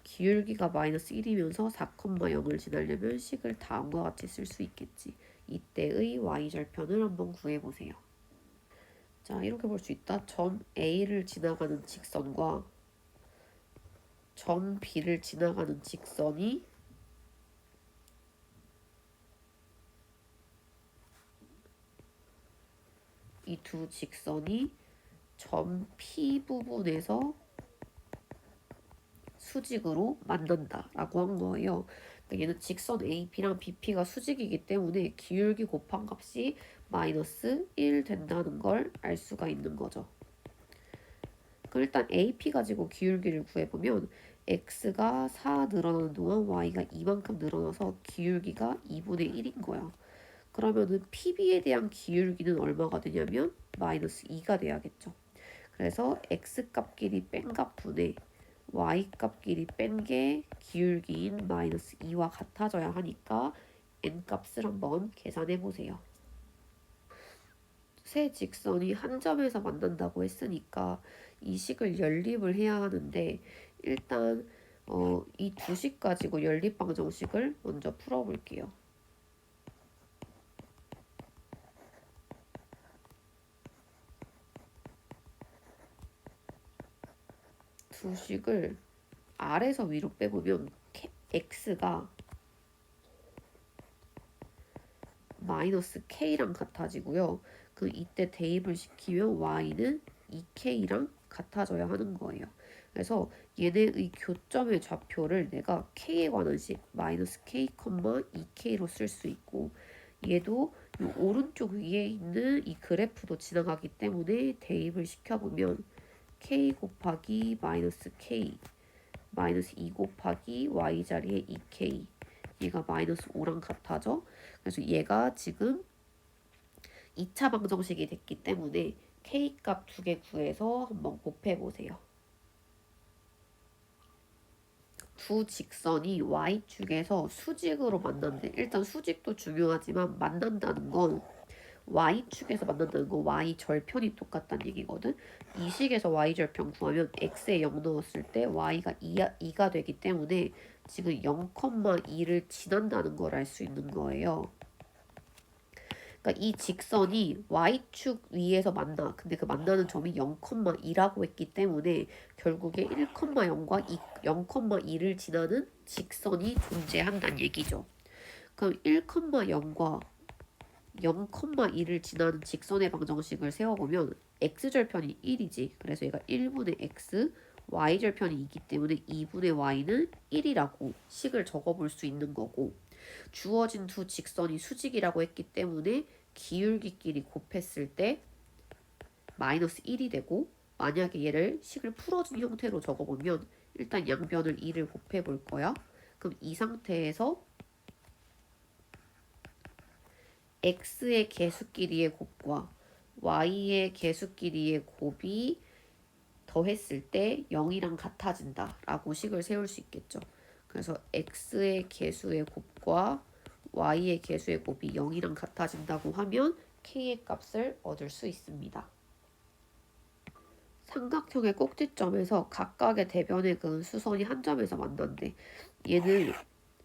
기울기가 마이너스 1이면서 4,0을 지나려면 식을 다음과 같이 쓸 수 있겠지. 이때의 y절편을 한번 구해보세요. 자, 이렇게 볼 수 있다. 점 A를 지나가는 직선과 점 B를 지나가는 직선이 이 두 직선이 점 P 부분에서 수직으로 만난다라고 한 거예요. 그러니까 얘는 직선 AP랑 BP가 수직이기 때문에 기울기 곱한 값이 마이너스 1 된다는 걸 알 수가 있는 거죠. 그럼 일단 AP 가지고 기울기를 구해보면 x가 4 늘어나는 동안 y가 이만큼 늘어나서 기울기가 2분의 1인 거야. 그러면은 PB에 대한 기울기는 얼마가 되냐면 마이너스 2가 돼야겠죠. 그래서 x값끼리 뺀 값분의 y값끼리 뺀 게 기울기인 마이너스 2와 같아져야 하니까 n값을 한번 계산해 보세요. 세 직선이 한 점에서 만난다고 했으니까 이 식을 연립을 해야 하는데 일단 이 두 식 가지고 연립방정식을 먼저 풀어볼게요. 두 식을 아래서 위로 빼보면 x가 마이너스 k랑 같아지고요. 그 이때 대입을 시키면 y는 2k랑 같아져야 하는 거예요. 그래서 얘네의 교점의 좌표를 내가 k에 관한 식 마이너스 k, 2k로 쓸 수 있고 얘도 이 오른쪽 위에 있는 이 그래프도 지나가기 때문에 대입을 시켜보면 k 곱하기 마이너스 k 마이너스 2 곱하기 y 자리에 2k 얘가 마이너스 5랑 같아져. 그래서 얘가 지금 2차 방정식이 됐기 때문에 k값 두 개 구해서 한번 곱해보세요. 두 직선이 y축에서 수직으로 만난대. 일단 수직도 중요하지만 만난다는 건 y축에서 만난다는 건 y절편이 똑같다는 얘기거든. 이 식에서 y절편 구하면 x에 0 넣었을 때 y가 2가 되기 때문에 지금 0,2를 지난다는 걸 알 수 있는 거예요. 그러니까 이 직선이 y축 위에서 만나. 근데 그 만나는 점이 0,2라고 했기 때문에 결국에 1,0과 0,2를 지나는 직선이 존재한다는 얘기죠. 그럼 1,0과 0,2를 지나는 직선의 방정식을 세워보면 x절편이 1이지. 그래서 얘가 1분의 x, y절편이 2기 때문에 2분의 y는 1이라고 식을 적어볼 수 있는 거고 주어진 두 직선이 수직이라고 했기 때문에 기울기끼리 곱했을 때 마이너스 1이 되고 만약에 얘를 식을 풀어준 형태로 적어보면 일단 양변을 2를 곱해볼 거야. 그럼 이 상태에서 x의 개수끼리의 곱과 y의 개수끼리의 곱이 더했을 때 0이랑 같아진다 라고 식을 세울 수 있겠죠. 그래서 x의 개수의 곱과 y의 개수의 곱이 0이랑 같아진다고 하면 k의 값을 얻을 수 있습니다. 삼각형의 꼭지점에서 각각의 대변에 그은 수선이 한 점에서 만난대. 얘는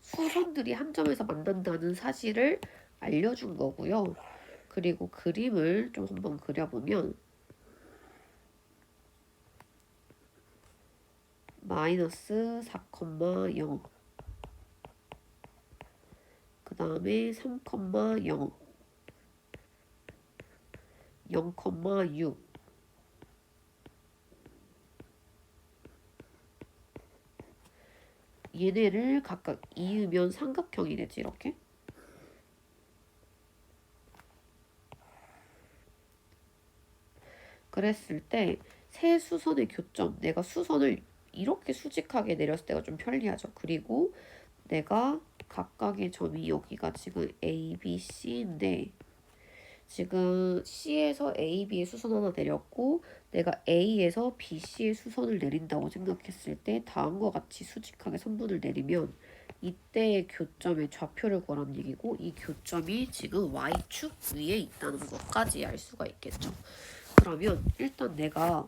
수선들이 한 점에서 만난다는 사실을 알려준 거고요. 그리고 그림을 좀 한번 그려보면 마이너스 4,0 그 다음에 3,0 0,6 얘네를 각각 이으면 삼각형이 되지. 이렇게 그랬을 때 세 수선의 교점, 내가 수선을 이렇게 수직하게 내렸을 때가 좀 편리하죠. 그리고 내가 각각의 점이 여기가 지금 A, B, C인데 지금 C에서 A, B의 수선 하나 내렸고 내가 A에서 B, C의 수선을 내린다고 생각했을 때 다음과 같이 수직하게 선분을 내리면 이때의 교점의 좌표를 구하라는 얘기고 이 교점이 지금 Y축 위에 있다는 것까지 알 수가 있겠죠. 그러면 일단 내가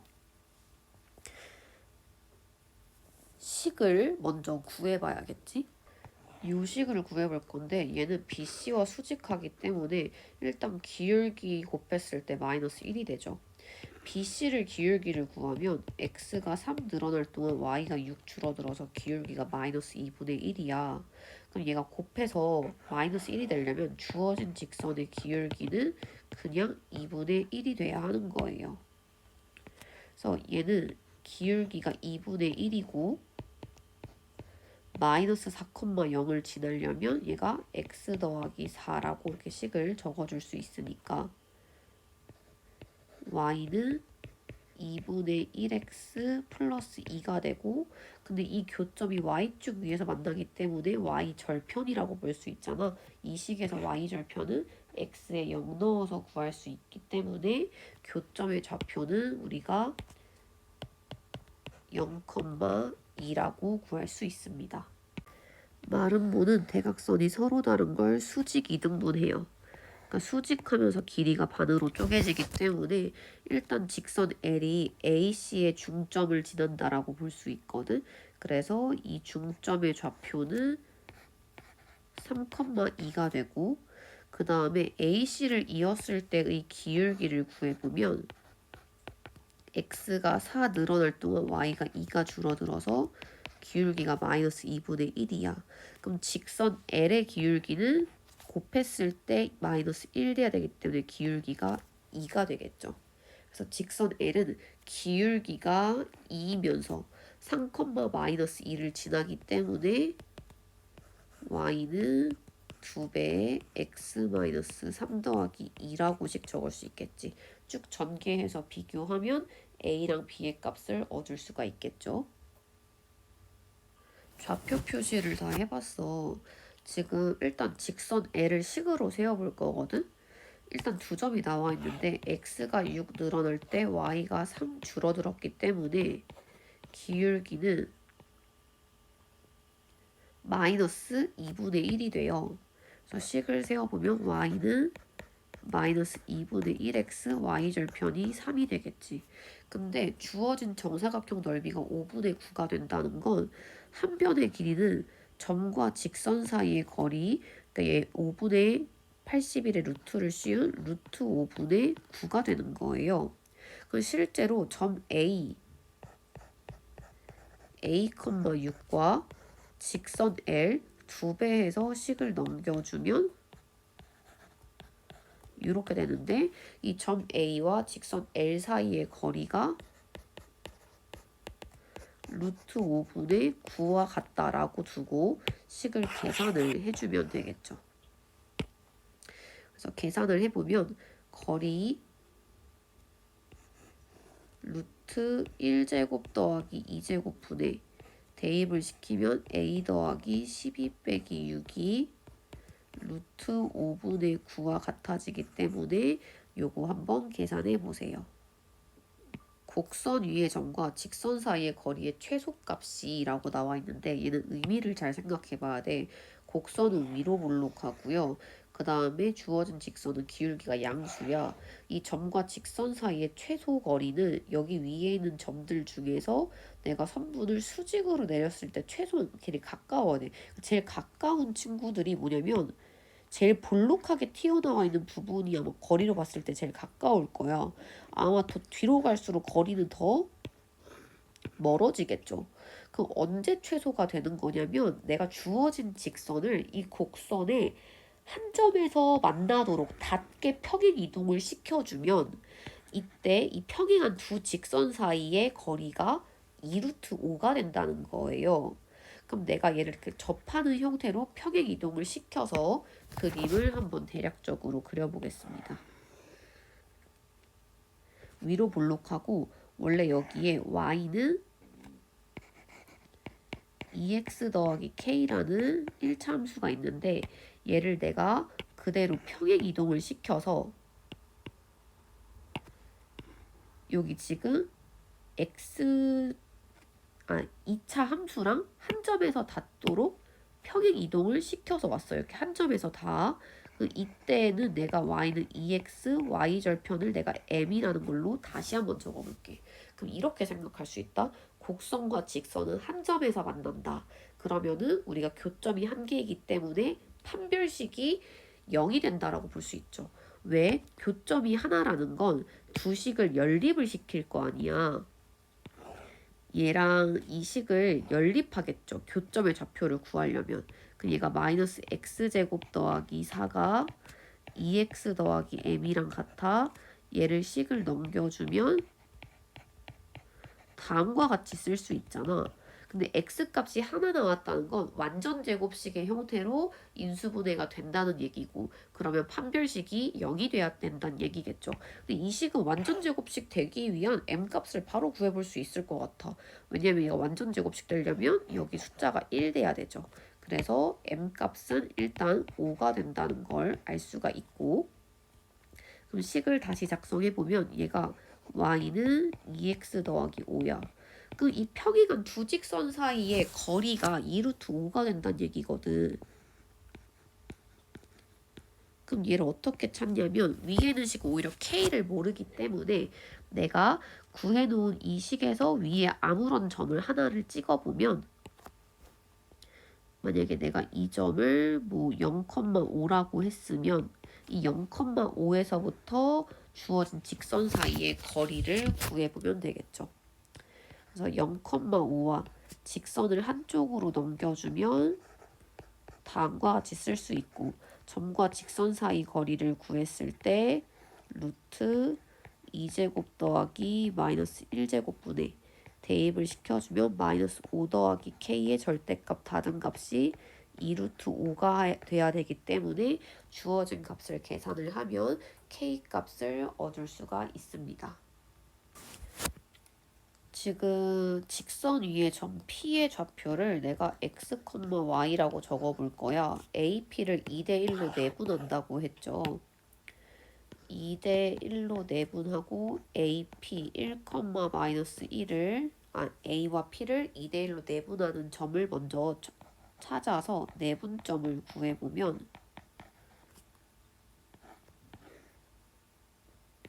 식을 먼저 구해봐야겠지? 요 식을 구해볼 건데 얘는 BC와 수직하기 때문에 일단 기울기 곱했을 때 마이너스 1이 되죠. BC를 기울기를 구하면 X가 3 늘어날 동안 Y가 6 줄어들어서 기울기가 마이너스 2분의 1이야. 그럼 얘가 곱해서 마이너스 1이 되려면 주어진 직선의 기울기는 그냥 2분의 1이 돼야 하는 거예요. 그래서 얘는 기울기가 2분의 1이고 마이너스 4,0을 지나려면 얘가 x 더하기 4라고 이렇게 식을 적어줄 수 있으니까 y는 2분의 1x 플러스 2가 되고 근데 이 교점이 y축 위에서 만나기 때문에 y 절편이라고 볼 수 있잖아. 이 식에서 y 절편은 x에 0 넣어서 구할 수 있기 때문에 교점의 좌표는 우리가 0,2라고 구할 수 있습니다. 마름모는 대각선이 서로 다른 걸 수직 이등분해요. 그러니까 수직하면서 길이가 반으로 쪼개지기 때문에 일단 직선 L이 AC의 중점을 지난다라고 볼 수 있거든. 그래서 이 중점의 좌표는 3,2가 되고 그 다음에 AC를 이었을 때의 기울기를 구해보면 X가 4 늘어날 동안 Y가 2가 줄어들어서 기울기가 마이너스 2분의 1이야. 그럼 직선 L의 기울기는 곱했을 때 마이너스 1 돼야 되기 때문에 기울기가 2가 되겠죠. 그래서 직선 L은 기울기가 2이면서 3, 마이너스 2를 지나기 때문에 Y는 2배의 x 마이너스 3 더하기 2라고씩 적을 수 있겠지. 쭉 전개해서 비교하면 a랑 b의 값을 얻을 수가 있겠죠. 좌표 표시를 다 해봤어. 지금 일단 직선 L을 식으로 세워볼 거거든. 일단 두 점이 나와 있는데 x가 6 늘어날 때 y가 3 줄어들었기 때문에 기울기는 마이너스 2분의 1이 돼요. 그래서 식을 세워보면 y는 마이너스 2분의 1x y절편이 3이 되겠지. 근데 주어진 정사각형 넓이가 5분의 9가 된다는 건 한 변의 길이는 점과 직선 사이의 거리, 그러니까 얘 5분의 81의 루트를 씌운 루트 5분의 9가 되는 거예요. 그 실제로 점 A,6과 직선 L 2배 해서 식을 넘겨주면 이렇게 되는데 이 점 A와 직선 L 사이의 거리가 루트 5분의 9와 같다라고 두고 식을 계산을 해주면 되겠죠. 그래서 계산을 해보면 거리 루트 1제곱 더하기 2제곱분의 대입을 시키면 A 더하기 12 빼기 6이 루트 5분의 9와 같아지기 때문에 요거 한번 계산해 보세요. 곡선 위의 점과 직선 사이의 거리의 최소값이라고 나와 있는데 얘는 의미를 잘 생각해 봐야 돼. 곡선은 위로 볼록하고요. 그 다음에 주어진 직선은 기울기가 양수야. 이 점과 직선 사이의 최소 거리는 여기 위에 있는 점들 중에서 내가 선분을 수직으로 내렸을 때 최소 길이 가까워야 돼. 제일 가까운 친구들이 뭐냐면 제일 볼록하게 튀어나와 있는 부분이 아마 거리로 봤을 때 제일 가까울 거야. 아마 더 뒤로 갈수록 거리는 더 멀어지겠죠. 그럼 언제 최소가 되는 거냐면 내가 주어진 직선을 이 곡선에 한 점에서 만나도록 닿게 평행 이동을 시켜주면 이때 이 평행한 두 직선 사이의 거리가 2루트 5가 된다는 거예요. 그럼 내가 얘를 이렇게 접하는 형태로 평행 이동을 시켜서 그림을 한번 대략적으로 그려보겠습니다. 위로 볼록하고 원래 여기에 y는 2x 더하기 k라는 1차 함수가 있는데 얘를 내가 그대로 평행 이동을 시켜서 여기 지금 x 2차 함수랑 한 점에서 닿도록 평행 이동을 시켜서 왔어요. 이렇게 한 점에서 다. 이때는 내가 y는 2x, y절편을 내가 m이라는 걸로 다시 한번 적어볼게. 그럼 이렇게 생각할 수 있다. 곡선과 직선은 한 점에서 만난다. 그러면은 우리가 교점이 한 개이기 때문에 판별식이 0이 된다라고 볼 수 있죠. 왜? 교점이 하나라는 건 두 식을 연립을 시킬 거 아니야. 얘랑 이 식을 연립하겠죠. 교점의 좌표를 구하려면. 그럼 얘가 마이너스 x제곱 더하기 4가 2x 더하기 m이랑 같아. 얘를 식을 넘겨주면 다음과 같이 쓸 수 있잖아. 근데 x값이 하나 나왔다는 건 완전 제곱식의 형태로 인수분해가 된다는 얘기고 그러면 판별식이 0이 돼야 된다는 얘기겠죠. 근데 이 식은 완전 제곱식 되기 위한 m값을 바로 구해볼 수 있을 것 같아. 왜냐면 얘가 완전 제곱식 되려면 여기 숫자가 1 돼야 되죠. 그래서 m값은 일단 5가 된다는 걸 알 수가 있고 그럼 식을 다시 작성해보면 얘가 y는 2x 더하기 5야. 그 이 평행한 두 직선 사이의 거리가 2루트 5가 된다는 얘기거든. 그럼 얘를 어떻게 찾냐면 위에 있는 식 오히려 k를 모르기 때문에 내가 구해놓은 이 식에서 위에 아무런 점을 하나를 찍어보면 만약에 내가 이 점을 뭐 0,5라고 했으면 이 0,5에서부터 주어진 직선 사이의 거리를 구해보면 되겠죠. 그래서 0,5와 직선을 한쪽으로 넘겨주면 다음과 같이 쓸 수 있고 점과 직선 사이 거리를 구했을 때 루트 2제곱 더하기 마이너스 1제곱분의 대입을 시켜주면 마이너스 5 더하기 k의 절대값 다등값이 2루트 5가 돼야 되기 때문에 주어진 값을 계산을 하면 k값을 얻을 수가 있습니다. 지금 직선 위에 점 P의 좌표를 내가 x, y라고 적어볼 거야. AP를 2대1로 내분한다고 했죠. 2대1로 내분하고 AP 1, 마이너스 1을 A와 P를 2대1로 내분하는 점을 먼저 찾아서 내분점을 구해보면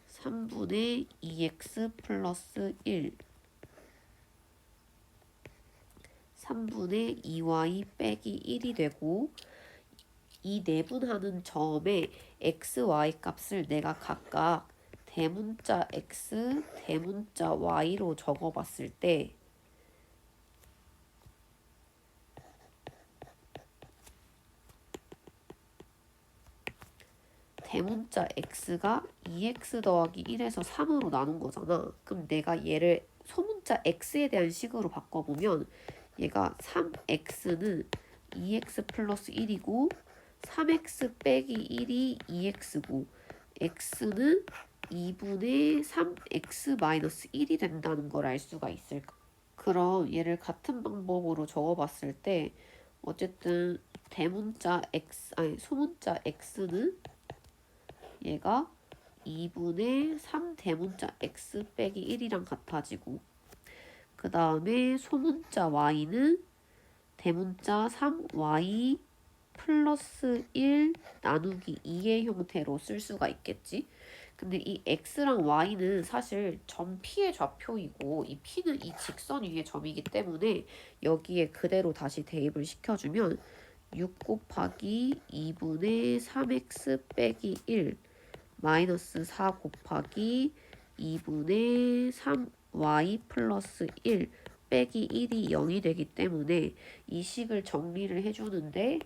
3분의 2x 플러스 1 3분의 2y 빼기 1이 되고 이 내분하는 점의 x, y 값을 내가 각각 대문자 x, 대문자 y로 적어봤을 때 대문자 x가 2x 더하기 1에서 3으로 나눈 거잖아. 그럼 내가 얘를 소문자 x에 대한 식으로 바꿔보면 얘가 3x는 2x 플러스 1이고 3x 빼기 1이 2x고 x는 2분의 3x 마이너스 1이 된다는 걸 알 수가 있을까? 그럼 얘를 같은 방법으로 적어봤을 때 어쨌든 대문자 x, 소문자 x는 얘가 2분의 3 대문자 x 빼기 1이랑 같아지고, 그 다음에 소문자 y는 대문자 3y 플러스 1 나누기 2의 형태로 쓸 수가 있겠지. 근데 이 x랑 y는 사실 점 p의 좌표이고 이 p는 이 직선 위의 점이기 때문에 여기에 그대로 다시 대입을 시켜주면 6 곱하기 2분의 3x 빼기 1 마이너스 4 곱하기 2분의 3y 플러스 1 빼기 1이 0이 되기 때문에 이 식을 정리를 해주는데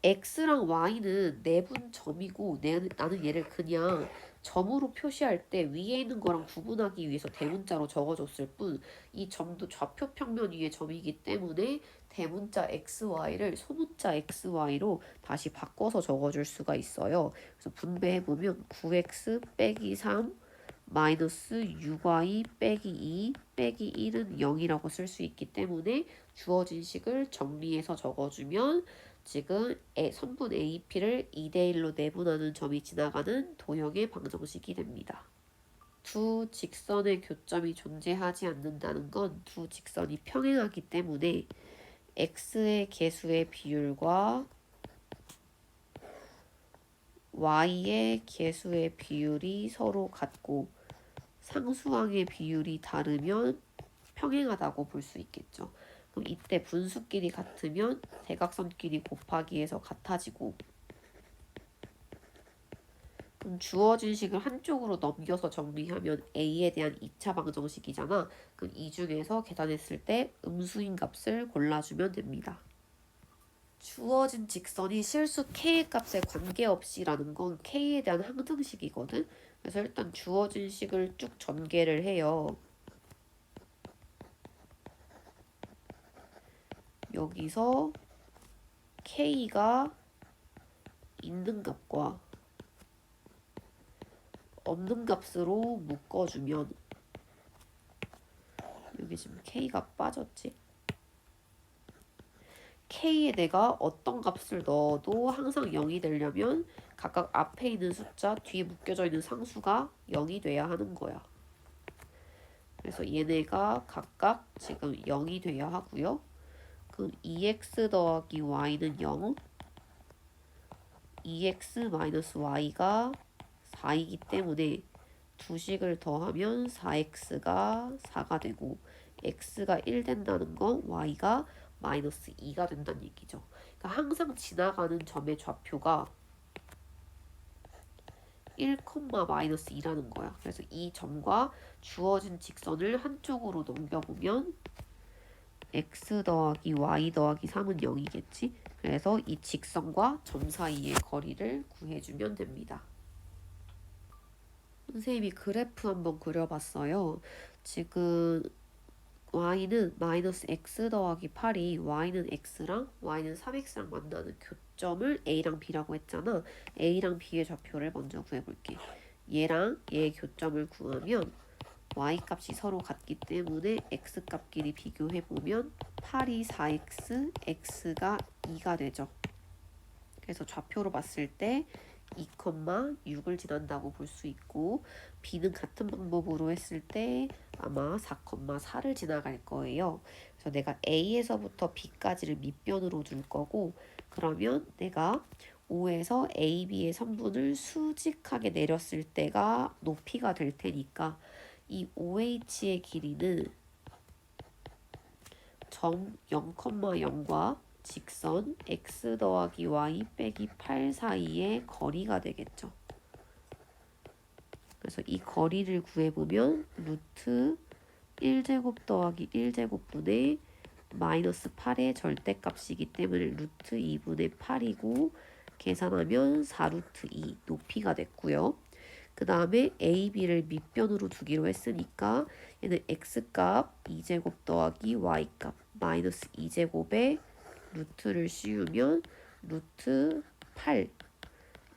x랑 y는 내분 점이고 나는 얘를 그냥 점으로 표시할 때 위에 있는 거랑 구분하기 위해서 대문자로 적어줬을 뿐 이 점도 좌표 평면 위의 점이기 때문에 대문자 xy를 소문자 xy로 다시 바꿔서 적어줄 수가 있어요. 그래서 분배해보면 9x 빼기 3 마이너스 6y 빼기 2 빼기 1은 0이라고 쓸 수 있기 때문에 주어진 식을 정리해서 적어주면 지금 선분 AP를 2대1로 내분하는 점이 지나가는 도형의 방정식이 됩니다. 두 직선의 교점이 존재하지 않는다는 건 두 직선이 평행하기 때문에 x의 개수의 비율과 y의 개수의 비율이 서로 같고 상수항의 비율이 다르면 평행하다고 볼 수 있겠죠. 그럼 이때 분수끼리 같으면 대각선끼리 곱하기해서 같아지고, 그럼 주어진 식을 한쪽으로 넘겨서 정리하면 a에 대한 2차 방정식이잖아. 그럼 이 중에서 계산했을 때 음수인 값을 골라주면 됩니다. 주어진 직선이 실수 k의 값에 관계없이라는 건 k에 대한 항등식이거든. 그래서 일단 주어진 식을 쭉 전개를 해요. 여기서 k가 있는 값과 없는 값으로 묶어주면 여기 지금 k가 빠졌지? k에 내가 어떤 값을 넣어도 항상 0이 되려면 각각 앞에 있는 숫자, 뒤에 묶여져 있는 상수가 0이 돼야 하는 거야. 그래서 얘네가 각각 지금 0이 돼야 하고요. 그럼 2x 더하기 y는 0, 2x 마이너스 y가 4이기 때문에 두 식을 더하면 4x가 4가 되고 x가 1 된다는 건 y가 마이너스 2가 된다는 얘기죠. 그러니까 항상 지나가는 점의 좌표가 1, 마이너스 2라는 거야. 그래서 이 점과 주어진 직선을 한쪽으로 넘겨보면 x 더하기 y 더하기 3은 0이겠지. 그래서 이 직선과 점 사이의 거리를 구해주면 됩니다. 선생님이 그래프 한번 그려봤어요. 지금 y는 마이너스 x 더하기 8이 y는 x랑 y는 3x랑 만나는 교점을 a랑 b라고 했잖아. a랑 b의 좌표를 먼저 구해볼게. 얘랑 얘의 교점을 구하면 y 값이 서로 같기 때문에 x 값끼리 비교해보면 8이 4x, x가 2가 되죠. 그래서 좌표로 봤을 때 2,6을 지난다고 볼 수 있고 b는 같은 방법으로 했을 때 아마 4,4를 지나갈 거예요. 그래서 내가 a에서부터 b까지를 밑변으로 둘 거고 그러면 내가 O에서 A, B의 선분을 수직하게 내렸을 때가 높이가 될 테니까 이 OH의 길이는 점 0,0과 직선 x 더하기 y 빼기 8 사이의 거리가 되겠죠. 그래서 이 거리를 구해보면 루트 1제곱 더하기 1제곱분의 마이너스 8의 절대값이기 때문에 루트 2분의 8이고 계산하면 4루트 2 높이가 됐고요. 그 다음에 a, b를 밑변으로 두기로 했으니까 얘는 x값 2제곱 더하기 y값 마이너스 2제곱에 루트를 씌우면 루트 8,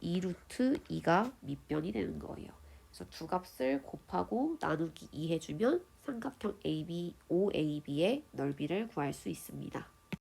2루트 2가 밑변이 되는 거예요. 그래서 두 값을 곱하고 나누기 2 해주면 삼각형 AB, OAB의 넓이를 구할 수 있습니다.